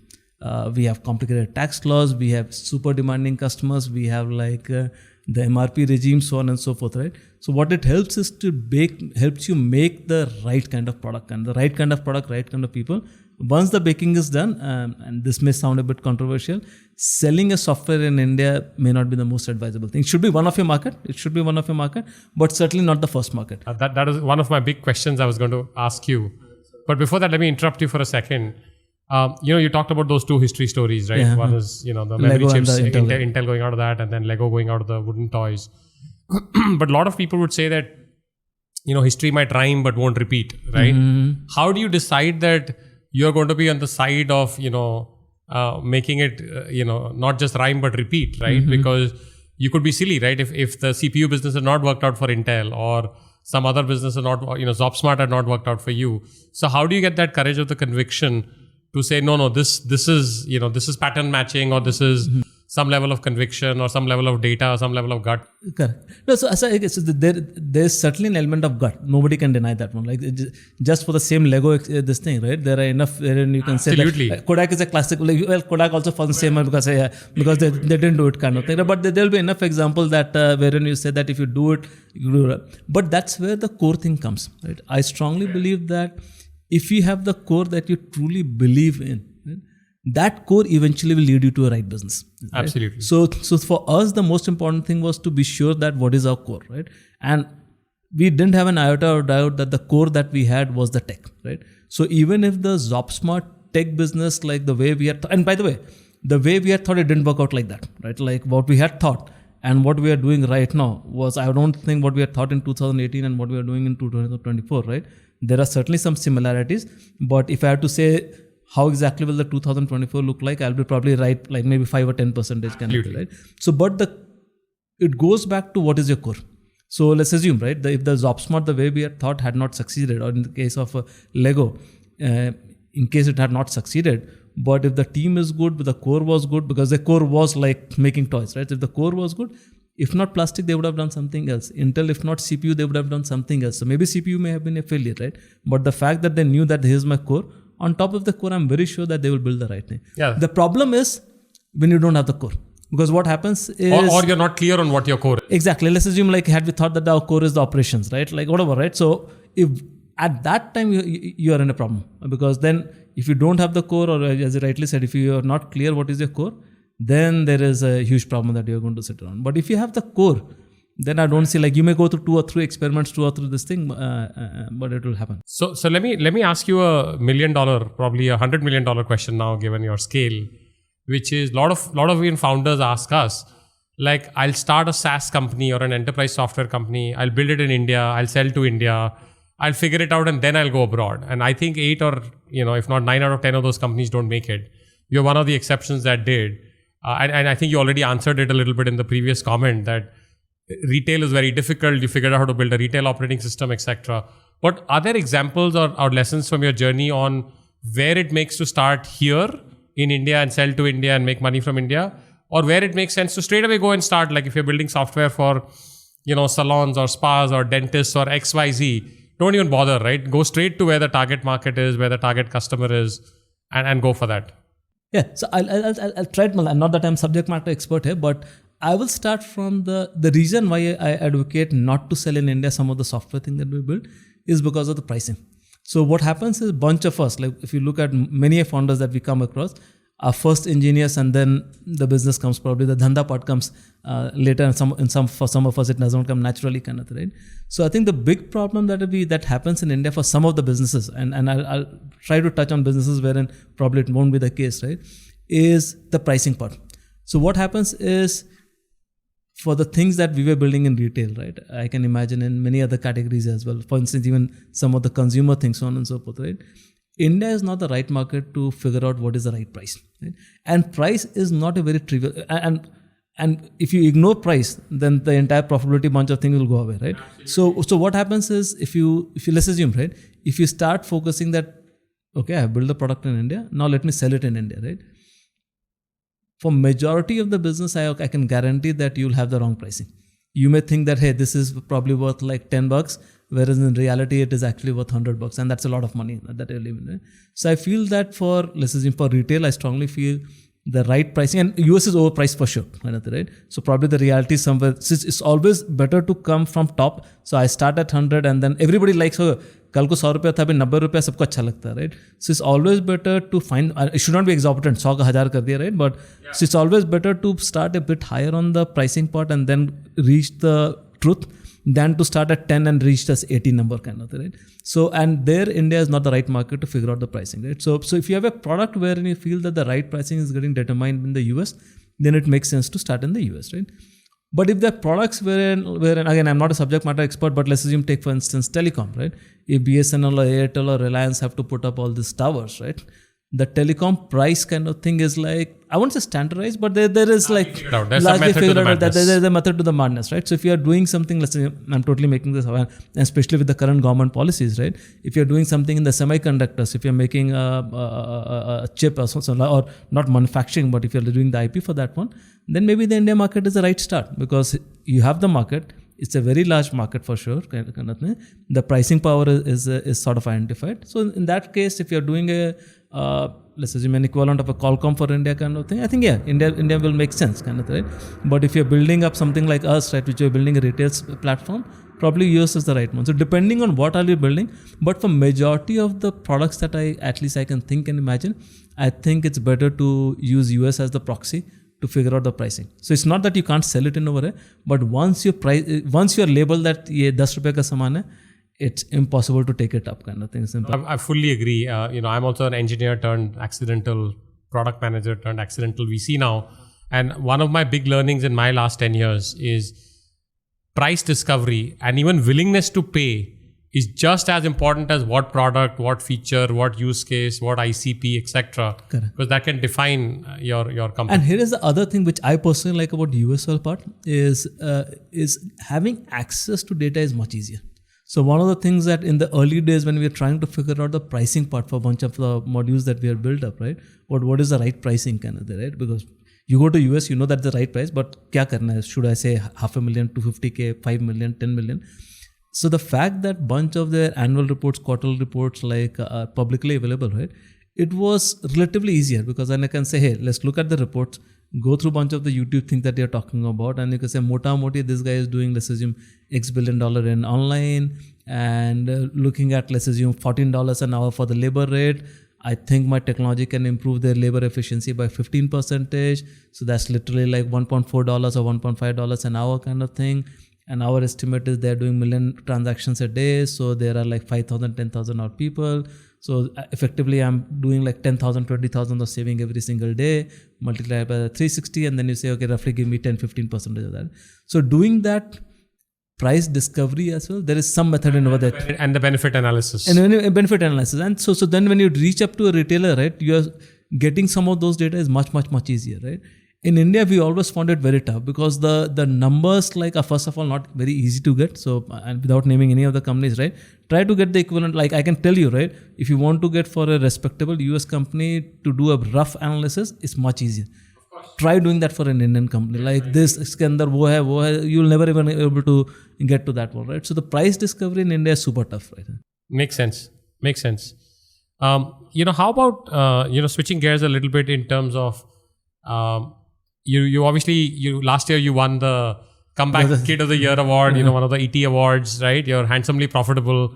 We have complicated tax laws, we have super demanding customers, we have like the MRP regime, so on and so forth, right? So what it helps is helps you make the right kind of product, and the right kind of product, right kind of people. Once the baking is done, and this may sound a bit controversial, selling a software in India may not be the most advisable thing. It should be one of your market. It should be one of your market, but certainly not the first market. That is one of my big questions I was going to ask you. But before that, let me interrupt you for a second. You talked about those 2 history stories, right? Yeah. One is, the memory Lego chips, and Intel going out of that, and then Lego going out of the wooden toys. But a lot of people would say that, history might rhyme but won't repeat, right? Mm-hmm. How do you decide that you're going to be on the side of, making it, not just rhyme but repeat, right? Mm-hmm. Because you could be silly, right? If the CPU business had not worked out for Intel, or some other business had not, ZopSmart had not worked out for you. So how do you get that courage of the conviction to say, no, this is, this is pattern matching, or this is some level of conviction, or some level of data, or some level of gut? Correct. No, so there's certainly an element of gut. Nobody can deny that one. Like just for the same Lego, this thing, right? There are enough wherein you can Absolutely. say that Kodak is a classic. Like, well, Kodak also falls the same because they didn't do it kind of thing. But there will be enough examples that wherein you say that if you do it, you do it. But that's where the core thing comes, right? I strongly believe that if you have the core that you truly believe in, right, that core eventually will lead you to a right business. Right? Absolutely. So for us, the most important thing was to be sure that what is our core, right? And we didn't have an iota of doubt that the core that we had was the tech, right? So even if the ZopSmart tech business, like the way we had, and by the way, the way we had thought, it didn't work out like that, right? Like what we had thought and what we are doing right now was, I don't think what we had thought in 2018 and what we are doing in 2024, right? There are certainly some similarities, but if I have to say how exactly will the 2024 look like, I'll be probably right, like maybe 5 or 10% kind of, right? So, but it goes back to what is your core. So let's assume, right, if the ZopSmart, the way we had thought, had not succeeded, or in the case of Lego, in case it had not succeeded. But if the team is good, the core was good, because the core was like making toys, right? If the core was good, if not plastic, they would have done something else. Intel, if not CPU, they would have done something else. So maybe CPU may have been a failure, right? But the fact that they knew that here's my core, on top of the core, I'm very sure that they will build the right thing. Yeah. The problem is when you don't have the core. Because what happens is... Or you're not clear on what your core is. Exactly. Let's assume like had we thought that our core is the operations, right? Like whatever, right? So if at that time you are in a problem, because then if you don't have the core, or as you rightly said, if you are not clear what is your core, then there is a huge problem that you're going to sit around. But if you have the core, then I don't see, like you may go through 2 or 3 experiments, 2 or 3 this thing, but it will happen. So let me ask you $1 million, probably $100 million question now, given your scale, which is lot of even founders ask us, like, I'll start a SaaS company or an enterprise software company. I'll build it in India. I'll sell to India. I'll figure it out and then I'll go abroad. And I think 8 or, if not 9 out of 10 of those companies don't make it. You're one of the exceptions that did. And I think you already answered it a little bit in the previous comment that retail is very difficult. You figured out how to build a retail operating system, etc. But are there examples or lessons from your journey on where it makes to start here in India and sell to India and make money from India? Or where it makes sense to straight away go and start, like if you're building software for, salons or spas or dentists or XYZ, don't even bother, right? Go straight to where the target market is, where the target customer is, and go for that. Yeah, so I'll try it. Not that I'm subject matter expert here, but I will start from the reason why I advocate not to sell in India some of the software thing that we build is because of the pricing. So what happens is, bunch of us, like if you look at many founders that we come across, are first engineers, and then the business comes, probably the dhanda part comes later, and for some of us it doesn't come naturally, kind of, right? So I think the big problem that happens in India for some of the businesses, and I'll try to touch on businesses wherein probably it won't be the case, right, is the pricing part. So what happens is, for the things that we were building in retail, right, I can imagine in many other categories as well, for instance, even some of the consumer things, so on and so forth, right? India is not the right market to figure out what is the right price, right? And price is not a very trivial, and if you ignore price, then the entire profitability bunch of things will go away, right? So what happens is, if you let's assume, right, if you start focusing that, okay, I built the product in India, now let me sell it in India, right? For majority of the business, I can guarantee that you'll have the wrong pricing. You may think that, hey, this is probably worth like $10, whereas in reality it is actually worth $100, and that's a lot of money that you're living, right? So I feel that for retail, I strongly feel the right pricing, and US is overpriced for sure, right? So probably the reality is somewhere, it's always better to come from top. So I start at 100, and then everybody likes, oh, कल को 100 रुपया था, अभी 90 रुपया सबको अच्छा लगता है, right? So it's always better to find, it should not be exorbitant, 100 का 1000 कर दिया, right? But so it's always better to start a bit higher on the pricing part and then reach the truth than to start at 10 and reach this 80 number, kind of, right? So, and there India is not the right market to figure out the pricing, right? So if you have a product wherein you feel that the right pricing is getting determined in the US, then it makes sense to start in the US, right? But if there are products wherein again, I'm not a subject matter expert, but let's assume, take for instance telecom, right? If BSNL or Airtel or Reliance have to put up all these towers, right? The telecom price kind of thing is like, I won't say standardized, but there is like largely figured out that there's a method to the madness, right? So if you are doing something, let's say, I'm totally making this aware, especially with the current government policies, right? If you're doing something in the semiconductors, if you're making a chip or something, or not manufacturing, but if you're doing the IP for that one, then maybe the India market is the right start, because you have the market. It's a very large market for sure, kind of thing. The pricing power is sort of identified. So in that case, if you're doing let's assume an equivalent of a Qualcomm for India kind of thing, I think, yeah, India will make sense, kind of, right? But if you're building up something like us, right, which you're building a retail platform, probably US is the right one. So depending on what are you building, but for majority of the products that I can think and imagine, I think it's better to use US as the proxy to figure out the pricing. So it's not that you can't sell it in over here, but once you're labeled that ye 10 rupees ka saman hai, it's impossible to take it up, kind of thing. Simple. I fully agree. I'm also an engineer turned accidental product manager turned accidental VC now. And one of my big learnings in my last 10 years is price discovery and even willingness to pay is just as important as what product, what feature, what use case, what ICP, etc. Because that can define your company. And here is the other thing which I personally like about USL part is having access to data is much easier. So one of the things that in the early days when we were trying to figure out the pricing part for a bunch of the modules that we had built up, right? What is the right pricing kind of thing, right? Because you go to US, you know that's the right price, but kya karna hai? Should I say 500,000, 250K, 5 million, 10 million? So the fact that bunch of their annual reports, quarterly reports like are publicly available, right? It was relatively easier because then I can say, hey, let's look at the reports, go through a bunch of the YouTube things that you're talking about, and you can say, mota moti, this guy is doing, let's assume, X billion dollar in online, and looking at, let's assume, $14 an hour for the labor rate. I think my technology can improve their labor efficiency by 15%. So that's literally like $1.4 or $1.5 an hour kind of thing. And our estimate is they're doing million transactions a day. So there are like 5,000, 10,000 odd people. So effectively, I'm doing like 10,000, 20,000 of saving every single day, multiplied by 360. And then you say, okay, roughly give me 10, 15% of that. So doing that price discovery as well, there is some method in over that. And the benefit analysis. And benefit analysis. And so then when you reach up to a retailer, right, you are getting some of those data is much, much, much easier, right? In India, we always found it very tough because the numbers like are first of all not very easy to get. So and without naming any of the companies, right, try to get the equivalent. Like I can tell you, right, if you want to get for a respectable US company to do a rough analysis, it's much easier. Try doing that for an Indian company like this. Iske andar wo hai, you'll never even be able to get to that one, right? So the price discovery in India is super tough, right? Makes sense. How about switching gears a little bit in terms of you obviously last year you won the Comeback Kid of the Year award, one of the ET awards, right? You're handsomely profitable.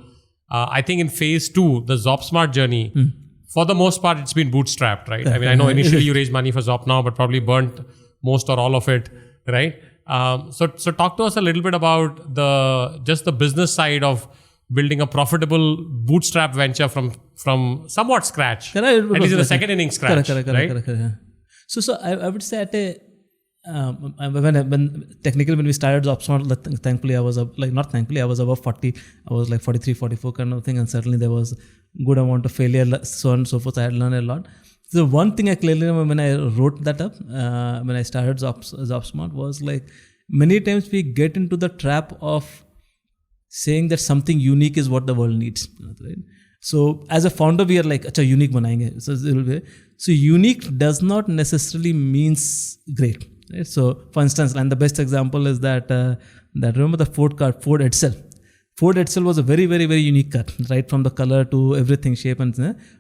I think in phase 2, the ZopSmart journey, for the most part, it's been bootstrapped, right? I mean, I know initially you raised money for Zop now, but probably burnt most or all of it, right? So talk to us a little bit about the business side of building a profitable bootstrap venture from somewhat scratch, at least in the second inning scratch, right? Correct. So I would say at a when we started ZopSmart, thankfully I was I was above 40. I was like 43, 44 kind of thing, and certainly there was good amount of failure, so on and so forth. I had learned a lot. So one thing I clearly remember when I wrote that up, when I started ZopSmart, was like many times we get into the trap of saying that something unique is what the world needs, right? So as a founder, we are like, acha, unique banayenge. So unique does not necessarily means great, right? So for instance, and the best example is that remember the Ford car, Ford Edsel. Ford Edsel was a very, very, very unique car, right? From the color to everything, shape and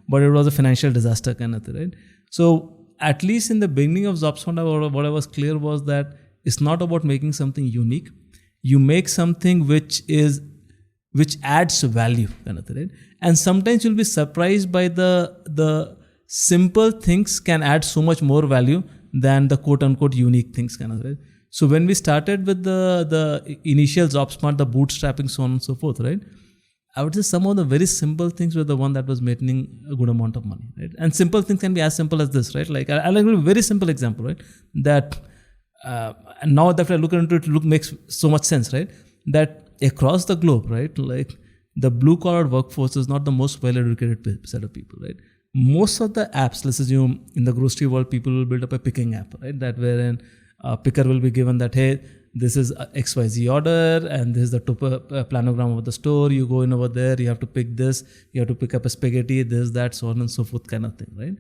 but it was a financial disaster kind of thing, right? So at least in the beginning of ZopSmart, what I was clear was that it's not about making something unique. You make something which adds value kind of thing, right? And sometimes you'll be surprised by the simple things can add so much more value than the quote unquote unique things kind of thing, right? So when we started with the initial ZopSmart, the bootstrapping, so on and so forth, right? I would say some of the very simple things were the one that was making a good amount of money, right? And simple things can be as simple as this, right? Like I'll give you a very simple example, right? That and now that I look into it, makes so much sense, right? That across the globe, right? Like the blue collar workforce is not the most well educated set of people, right? Most of the apps, let's assume in the grocery world, people will build up a picking app, right? That wherein a picker will be given that, hey, this is XYZ order and this is the planogram of the store. You go in over there, you have to pick this, you have to pick up a spaghetti, this, that, so on and so forth kind of thing, right?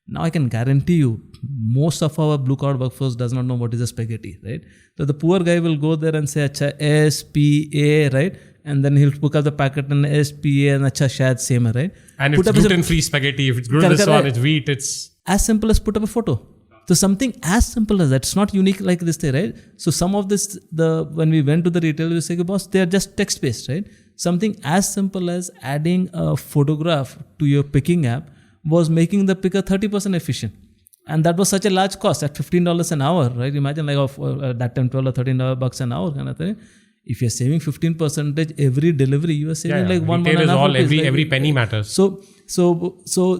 Now I can guarantee you, most of our blue collar workforce does not know what is a spaghetti, right? So the poor guy will go there and say, acha, SPA, right? And then he'll pick up the packet and SPA and acha, shayad same, right? And it's gluten-free spaghetti. If it's gluten-less one, it's wheat, it's... As simple as put up a photo. So something as simple as that. It's not unique like this thing, right? So some of this, when we went to the retailer, we say, boss, they are just text-based, right? Something as simple as adding a photograph to your picking app was making the picker 30% efficient. And that was such a large cost at $15 an hour, right? Imagine like that time $12 or $13 an hour kind of thing. If you're saving 15% every delivery, you are saving like one and a half rupees. Every penny matters. So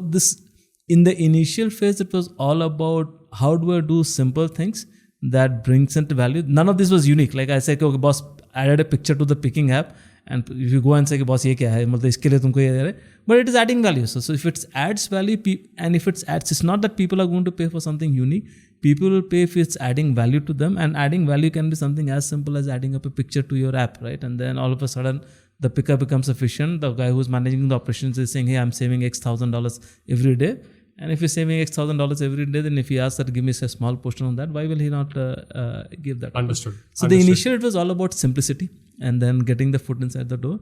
this, in the initial phase, it was all about how do I do simple things that brings into value. None of this was unique. Like I said, okay, boss, I added a picture to the picking app. And if you go and say, boss, ye kya hai? Iske liye tumko ye de rahe? But it is adding value. So if it adds value, and if it's not that people are going to pay for something unique. People will pay if it's adding value to them. And adding value can be something as simple as adding up a picture to your app, right? And then all of a sudden, the picker becomes efficient. The guy who's managing the operations is saying, hey, I'm saving X $1,000 every day. And if he's saving X $1,000 every day, then if he asks that, give me a small portion on that, why will he not give that? Understood. So the initial, it was all about simplicity and then getting the foot inside the door.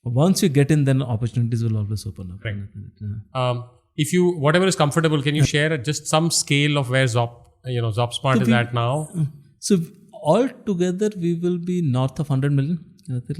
Once you get in, then opportunities will always open up. Right. If you, whatever is comfortable, can you share just some scale of where ZopSmart is at now? So all together, we will be north of 100 million.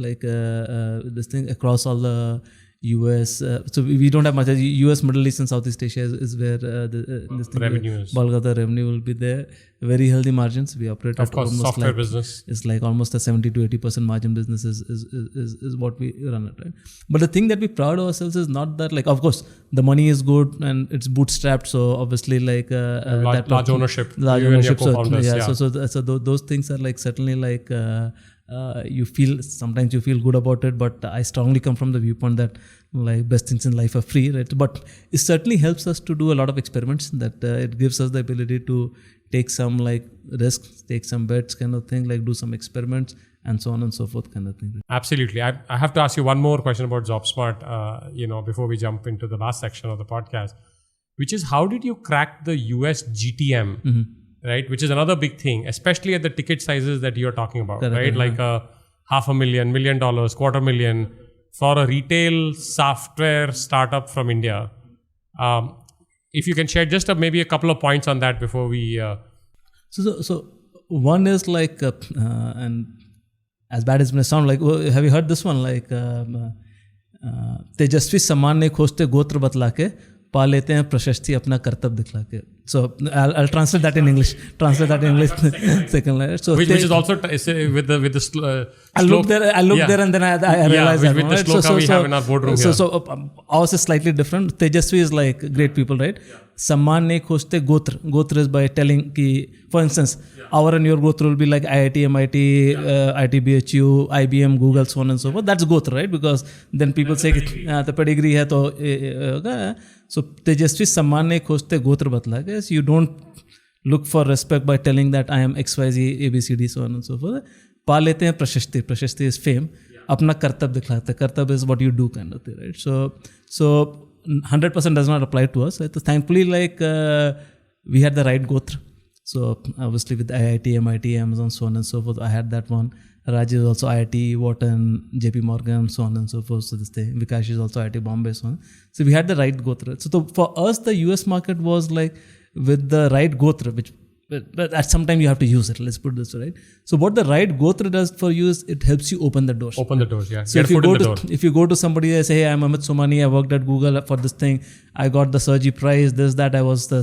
Like this thing across all the US. So we don't have much. US, Middle East and Southeast Asia is where this thing, revenue bulk of the revenue will be there. Very healthy margins. We operate of at course, almost software like, business. It's like almost a 70 to 80% margin business is what we run it, right? But the thing that we proud of ourselves is not that, like, of course the money is good and it's bootstrapped, so obviously like large ownership. So those things are like certainly like sometimes you feel good about it, but I strongly come from the viewpoint that like best things in life are free, right? But it certainly helps us to do a lot of experiments, that it gives us the ability to take some like risks, take some bets kind of thing, like do some experiments and so on and so forth kind of thing. Absolutely. I have to ask you one more question about ZopSmart, before we jump into the last section of the podcast, which is how did you crack the US GTM, right? Which is another big thing, especially at the ticket sizes that you're talking about, right? Like $500,000, $1 million, $250,000 for a retail software startup from India. If you can share just maybe a couple of points on that before we... So one is like, and as bad as it may sound, like, have you heard this one? Like, तेजस्वी सम्मान ने खोजते गोत्र बतला के पा लेते हैं प्रशस्ति अपना कर्तव्य दिखला के. So I'll translate that in English. Second line. So which is also with the I look there and then I realize that. With the shloka we have in our boardroom here. So ours is slightly different. Tejasvi is like great people, right? Samman ne khoste gotra. Gotra is by telling ki, for instance, our and your gotra will be like IIT, MIT, ITBHU, IBM, Google, so on and so forth. That's gotra, right? Because then people say the pedigree hai to. So Tejasvi Samman ne khoste gotra batla ke. You don't look for respect by telling that I am XYZ, ABCD, so on and so forth. पा लेते हैं प्रशस्ति. प्रशस्ति is fame. अपना कर्तव्य दिखलाते हैं. कर्तव्य is what you do kind of thing, right? So 100% does not apply to us. Right? So thankfully, like we had the right gotra. So obviously with IIT, MIT, Amazon, so on and so forth, I had that one. Raj is also IIT, Wharton, JP Morgan, so on and so forth. So this thing. Vikash is also IIT Bombay, so on. So we had the right gotra. So for us, the US market was like with the right gotra, which but at some time you have to use it. Let's put it this way, right? So what the right gotra does for you is it helps you open the doors. Open the doors, yeah. So if you go to somebody and say, hey, I'm Amit Somani, I worked at Google for this thing, I got the Sergi prize, this, that, I was the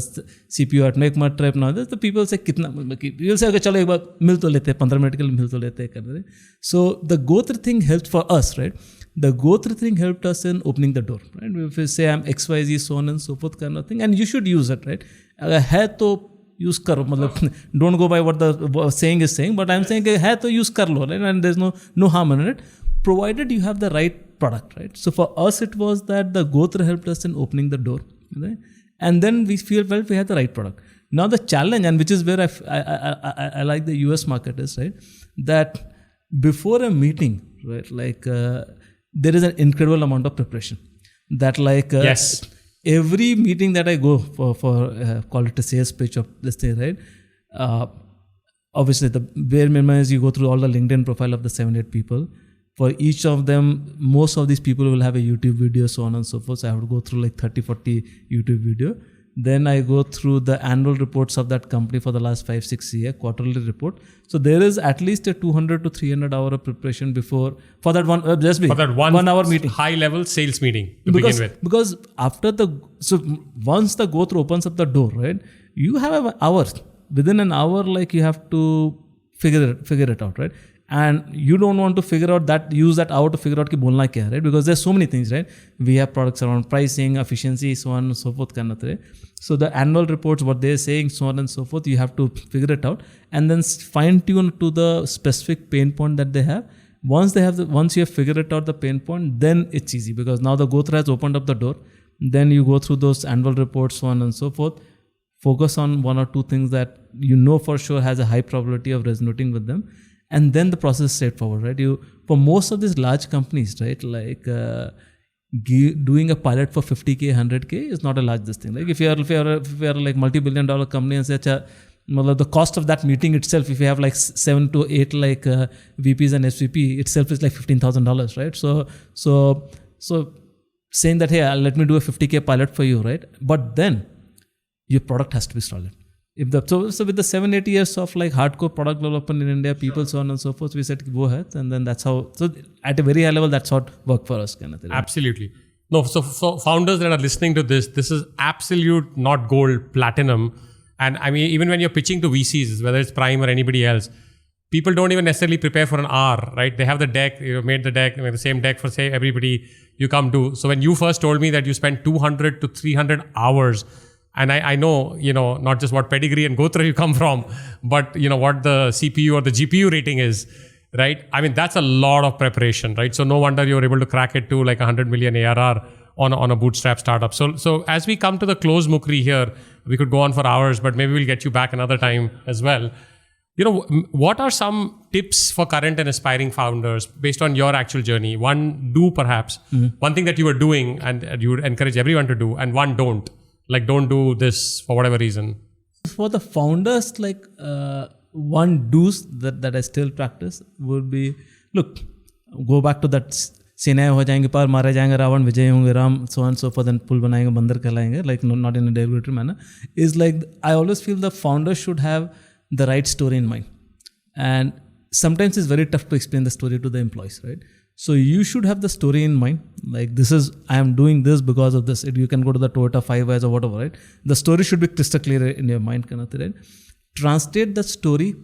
CPO at Make My Trip. Now the people say, kitna? You'll say, okay, chalo ek baar mil to lete, 15 minute ke liye mil to lete. So the gotra thing helped for us, right? The gotra thing helped us in opening the door, right? If you say I'm XYZ, so on and so forth kind of thing, and you should use it, right? अगर है तो use करो, मतलब don't go by what the saying is saying, but I'm saying कि है तो use कर लो, right? And there's no harm in it, provided you have the right product, right? So for us, it was that the gotra helped us in opening the door, right? And then we feel, well, we had the right product. Now the challenge, and which is where I like the US market is, right? That before a meeting, right? Like there is an incredible amount of preparation. That like yes. Every meeting that I go for call it a sales pitch of this thing, right? Obviously, the bare minimum is you go through all the LinkedIn profile of the 7-8 people. For each of them, most of these people will have a YouTube video, so on and so forth. So I have to go through like 30-40 YouTube video. Then I go through the annual reports of that company for the last 5-6 years, quarterly report. So there is at least a 200 to 300 hour of preparation before for that one. Just for that 1 hour meeting, high level sales meeting to begin with. Because after once the gotra opens up the door, right? You have an hour. Within an hour, like you have to figure it out, right? And you don't want to use that hour to figure out ki bolna kya, right? Because there's so many things, right? We have products around pricing, efficiency, so on and so forth. So the annual reports, what they're saying, so on and so forth, you have to figure it out and then fine tune to the specific pain point that they have. Once you have figured it out, the pain point, then it's easy because now the gotra has opened up the door. Then you go through those annual reports, so on and so forth. Focus on one or two things that you know for sure has a high probability of resonating with them. and then the process is straightforward, right? For most of these large companies, right, like doing a pilot for 50K, 100K is not a large this thing. Like if you are like multi-billion-dollar company and say, the cost of that meeting itself, if you have like 7 to 8 like VPs and SVP itself is like $15,000, right? So saying that, hey, let me do a 50K pilot for you, right? But then your product has to be solid. So with the 7-8 years of like hardcore product development in India, people, so on and so forth, we said go ahead, and then that's how. So at a very high level, that's what worked for us, kind of thing. Absolutely. No, so founders that are listening to this is absolute not gold, platinum. And I mean, even when you're pitching to VCs, whether it's Prime or anybody else, people don't even necessarily prepare for an hour, right? They have the deck, you made the deck, the same deck for say everybody you come to. So when you first told me that you spent 200 to 300 hours, and I know, not just what pedigree and Gotra you come from, but what the CPU or the GPU rating is, right? I mean, that's a lot of preparation, right? So no wonder you're able to crack it to like 100 million ARR on a bootstrap startup. So as we come to the close, Mukri, here, we could go on for hours, but maybe we'll get you back another time as well. What are some tips for current and aspiring founders based on your actual journey? One, do perhaps. One thing that you were doing and you would encourage everyone to do, and one, don't. Like, don't do this for whatever reason. For the founders, like one do's that I still practice would be, look, go back to that सेनाएं हो जाएंगे पार, मारे जाएंगे रावण, विजय होंगे Ram, so on and so forth, and पुल बनाएंगे, बंदर कहलाएंगे, like not in a derogatory manner, is like, I always feel the founder should have the right story in mind. And sometimes it's very tough to explain the story to the employees, right? So you should have the story in mind, like I am doing this because of this. You can go to the Toyota 5 or whatever, right? The story should be crystal clear in your mind, kind of thing, right? Translate the story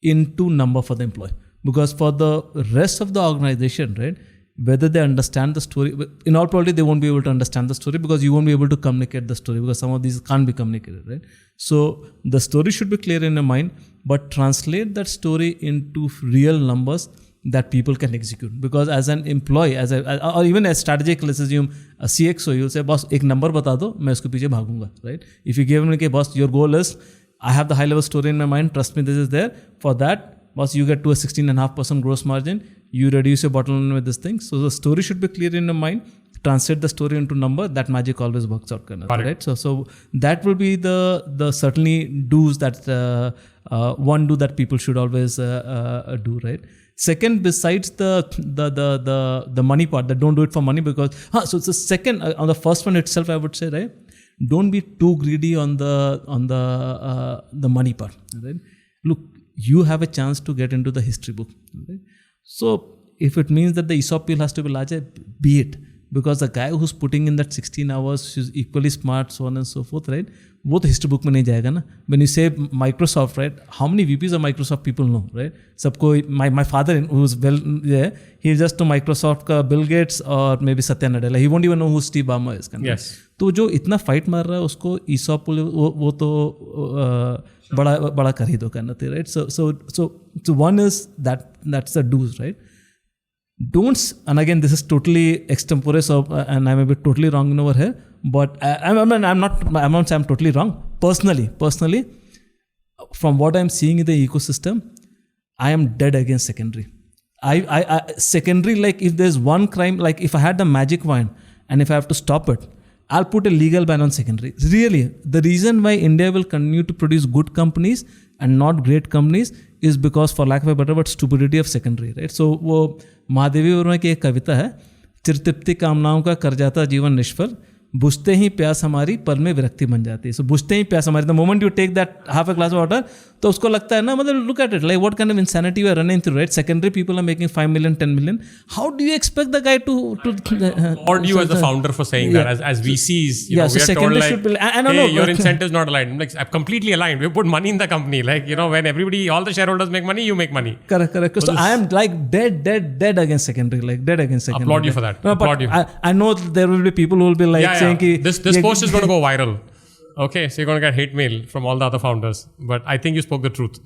into number for the employee. Because for the rest of the organization, right, whether they understand the story, in all probability they won't be able to understand the story because you won't be able to communicate the story because some of these can't be communicated, right? So the story should be clear in your mind, but translate that story into real numbers that people can execute. Because as an employee, or even as strategic, let's assume a CXO, you'll say, boss, ek number bata do, main usko piche bhagunga, right? If you give me, okay, boss, your goal is, I have the high level story in my mind, trust me, this is there. For that, boss, you get to a 16.5% gross margin, you reduce your bottom line with this thing. So the story should be clear in your mind, translate the story into number, that magic always works out, kind of, right? So that will be the certainly do's that, one do that people should always do, right? Second, besides the money part, that don't do it for money because, so it's the second, on the first one itself, I would say, right? Don't be too greedy on the money part, right? Look, you have a chance to get into the history book, right? So if it means that the ESOP pool has to be larger, be it. Because the guy who's putting in that 16 hours, who's equally smart, so on and so forth, right? वो तो history book में नहीं जाएगा ना. When you say Microsoft, right? How many VPs of Microsoft people know, right? सबको, my father, who's well, yeah, he's just to Microsoft का Bill Gates or maybe Satya Nadella. He won't even know who Steve Ballmer is. Yes. तो जो इतना fight मार रहा है उसको ESOP वो तो बड़ा कर ही दो, करना थी, right? So one is that's the do's, right? Don't, and again, this is totally extempore, so and I may be totally wrong over here, but I'm not saying I'm totally wrong. Personally, from what I'm seeing in the ecosystem, I am dead against secondary. I secondary, like if there's one crime, like if I had the magic wand and if I have to stop it, I'll put a legal ban on secondary. Really, the reason why India will continue to produce good companies and not great companies is because, for lack of a better word, stupidity of secondary, right? So वो महादेवी वर्मा की एक कविता है, चिरतिप्ति कामनाओं का कर जाता जीवन निष्फल, बुझते ही प्यास हमारी पल में विरक्ति बन जाती है. So बुझते ही प्यास हमारी, the moment you take that half a glass of water, तो उसको लगता है ना, मतलब look at it, like what kind of insanity you are running through, right? Secondary people are making 5 million, 10 million. How do you expect the guy to or you as the founder for saying that as VCs, we so are told like, be, hey, your incentives not aligned. I'm like, I'm completely aligned. We put money in the company. Like, when everybody, all the shareholders make money, you make money. Correct. So I am like dead against secondary, like dead against secondary. Applaud you for that. No, Applaud you. I know there will be people who will be like saying ki, this post is going to go viral. Okay, so you're going to get hate mail from all the other founders. But I think you spoke the truth.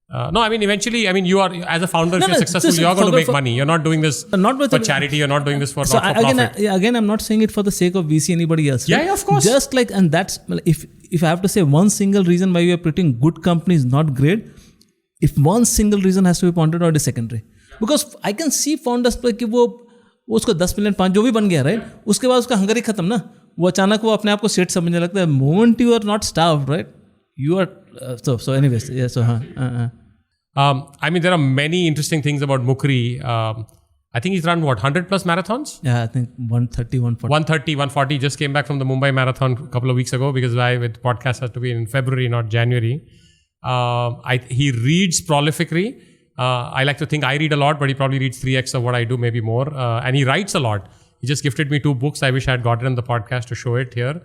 No, I mean, eventually, you are, as a founder, if you're successful, you're going to make money. You're not doing this for charity. You're not doing this for not for profit. Again, I'm not saying it for the sake of VC anybody else. Right? Yeah, of course. Just like, and that's, if I have to say one single reason why we are putting good companies not great, if one single reason has to be pointed out, is secondary. Because I can see founders पे कि वो उसको 10 million 5 जो भी बन गया, right? उसके बाद उसका हंगर ही खत्म ना, वो अचानक वो अपने आप को सेट समझने लगता है. Moment you are not starved, right? You are so anyways, yeah. So I mean, there are many interesting things about Mukri. I think he's run 100 plus marathons. Yeah, I think 130, 140. 130, 140. Just came back from the Mumbai marathon a couple of weeks ago because with podcast has to be in February, not January. He reads prolifically. I like to think I read a lot, but he probably reads 3x of what I do, maybe more. And he writes a lot. He just gifted me 2 books. I wish I had gotten on the podcast to show it here.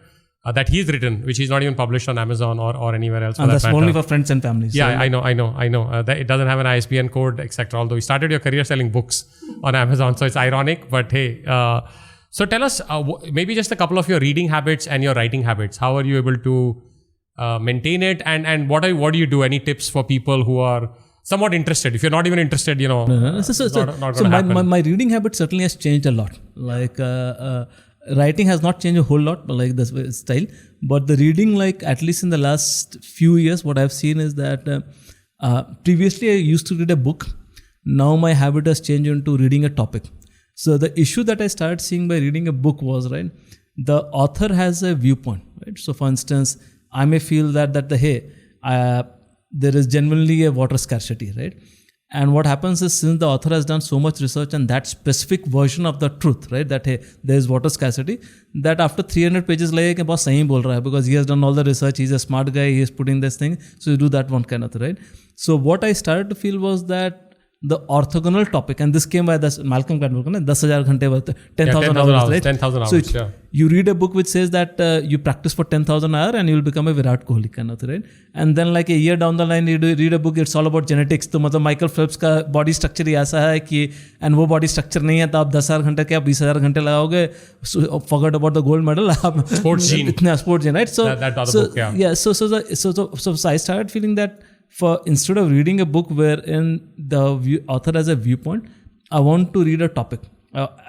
That he's written, which he's not even published on Amazon or anywhere else. And that's only for friends and families. Yeah, I know. That it doesn't have an ISBN code, etc. Although you started your career selling books on Amazon, so it's ironic. But hey, so tell us maybe just a couple of your reading habits and your writing habits. How are you able to maintain it? And what do you do? Any tips for people who are somewhat interested? If you're not even interested, you know, my reading habit certainly has changed a lot. Like writing has not changed a whole lot, but like the style. But the reading, like at least in the last few years, what I've seen is that previously I used to read a book. Now my habit has changed into reading a topic. So the issue that I started seeing by reading a book was, right, the author has a viewpoint, right? So for instance, I may feel that there is genuinely a water scarcity, right? And what happens is, since the author has done so much research on that specific version of the truth, right, that hey, there is water scarcity, that after 300 pages like boss sahi bol raha hai, because he has done all the research, he's a smart guy, he is putting this thing, so you do that one kind of thing, right? So what I started to feel was that the orthogonal topic, and this came by this Malcolm Gladwell, 10,000 ghante, 10,000 hours, right? 10,000 hours, so you read a book which says that you practice for 10,000 hours and you will become a Virat Kohli kind of thing, right? And then like a year down the line, you read a book, it's all about genetics. तो मतलब Michael Phelps का body structure ही ऐसा है कि, and वो body structure नहीं है, तो आप 10,000 घंटे क्या 20,000 घंटे लगाओगे, forget about the gold medal, आप sports gene, इतना sports gene, right? So that other book, yeah. So I started feeling that instead of reading a book wherein the author has a viewpoint, I want to read a topic.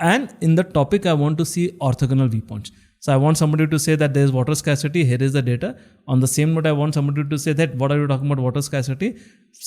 And in the topic, I want to see orthogonal viewpoints. So I want somebody to say that there is water scarcity, here is the data. On the same note, I want somebody to say that, what are you talking about water scarcity?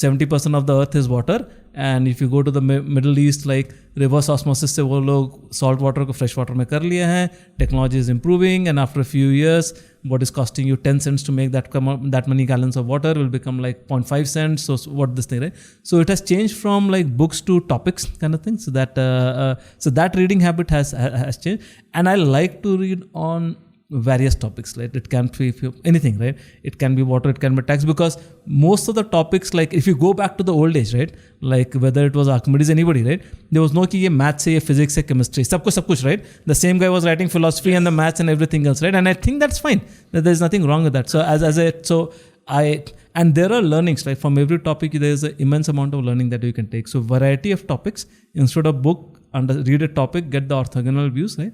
70% of the earth is water. And if you go to the Middle East, like reverse osmosis se wo log salt water ko fresh water mein kar liye hain. Technology is improving, and after a few years, what is costing you 10 cents to make that many gallons of water will become like 0.5 cents. So what this thing, right? So it has changed from like books to topics kind of thing. So that reading habit has changed. And I like to read on various topics, right? It can be anything, right? It can be water, it can be tax, because most of the topics, like if you go back to the old age, right? Like whether it was Archimedes, anybody, right? There was no कि ये maths है, ये physics है, chemistry, सब कुछ, right? The same guy was writing philosophy and the maths and everything else, right? And I think that's fine. There's nothing wrong with that. So and there are learnings, right? From every topic, there is an immense amount of learning that you can take. So variety of topics, instead of book, read a topic, get the orthogonal views, right?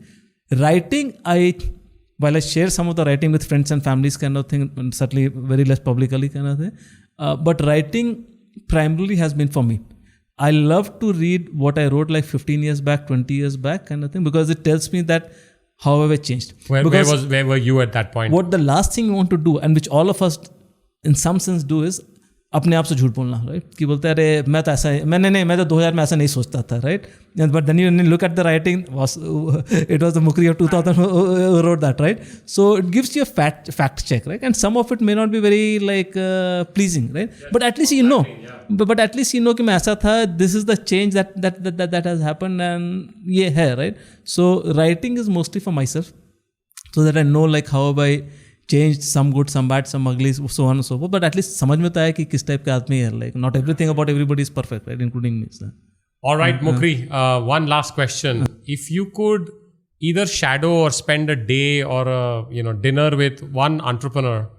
Writing, while I share some of the writing with friends and families kind of thing, and certainly very less publicly kind of thing, but writing primarily has been for me. I love to read what I wrote like 15 years back, 20 years back kind of thing, because it tells me that how have I changed. Where were you at that point? What the last thing you want to do, and which all of us in some sense do, is अपने आप से झूठ बोलना, right? कि बोलते हैं अरे मैं तो ऐसा मैं तो 2000 में ऐसा नहीं सोचता था, right? But then you look at the writing, it was the Mukri of 2000 who wrote that, right? So it gives you a fact check, right? And some of it may not be very like pleasing, right? But at least you know. But at least you know कि मैं ऐसा था, this is the change that has happened, and ये है, right? So writing is mostly for myself, so that I know like how have I changed, some good, some bad, some ugly, so on and so forth. But at least समझ में तो आया कि किस type का आदमी है. Like not everything about everybody is perfect, right? Including me. So. All right, Mukri. One last question. If you could either shadow or spend a day or a dinner with one entrepreneur,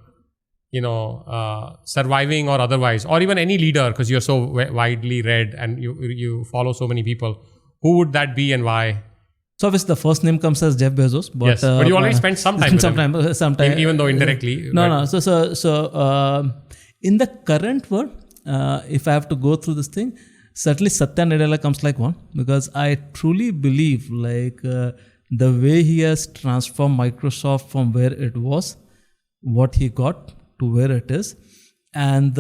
surviving or otherwise, or even any leader, because you're so widely read and you follow so many people, who would that be and why? So obviously the first name comes as Jeff Bezos, but yes, but you already spent some time with him. Sometime, even though indirectly. No. So in the current world, if I have to go through this thing, certainly Satya Nadella comes like one, because I truly believe like the way he has transformed Microsoft from where it was, what he got to where it is, and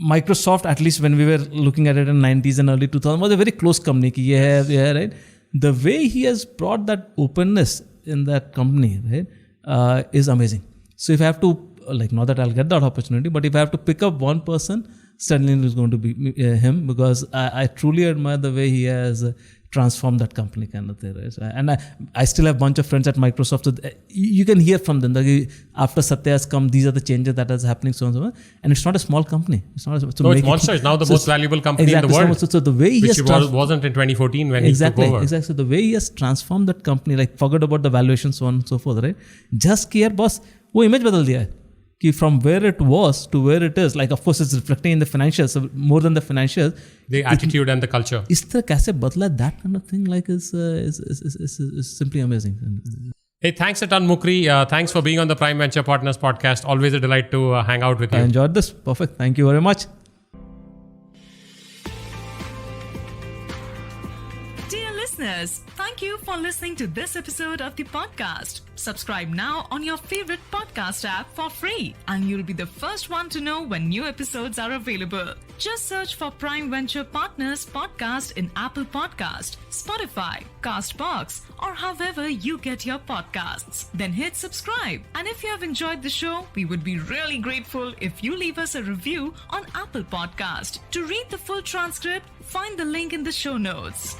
Microsoft, at least when we were looking at it in 90s and early 2000s, was a very close company. Ki right? The way he has brought that openness in that company, right, is amazing. So if I have to, not that I'll get that opportunity, but if I have to pick up one person, certainly it's going to be him, because I truly admire the way he has transformed that company kind of thing. Right? So, and I still have a bunch of friends at Microsoft. So you can hear from them that after Satya has come, these are the changes that is happening, so on and so on. And it's not a small company. It's not. It's Monster. It's now the most valuable company in the world. So the way he which wasn't in 2014 when he took over. Exactly. So the way he has transformed that company, like forget about the valuation, so on and so forth, right? Just care, boss. वो image बदल दिया है. कि from where it was to where it is, like of course it's reflecting in the financials, so more than the financials, the attitude and the culture. इस तरह कैसे बदला, that kind of thing, like is simply amazing. Hey, thanks a ton, Mukri. Thanks for being on the Prime Venture Partners podcast. Always a delight to hang out with you. I enjoyed this. Perfect. Thank you very much. Dear listeners, thank you for listening to this episode of the podcast. Subscribe now on your favorite podcast app for free, and you'll be the first one to know when new episodes are available. Just search for Prime Venture Partners podcast in Apple Podcast, Spotify, Castbox, or however you get your podcasts. Then hit subscribe. And if you have enjoyed the show, we would be really grateful if you leave us a review on Apple Podcast. To read the full transcript, find the link in the show notes.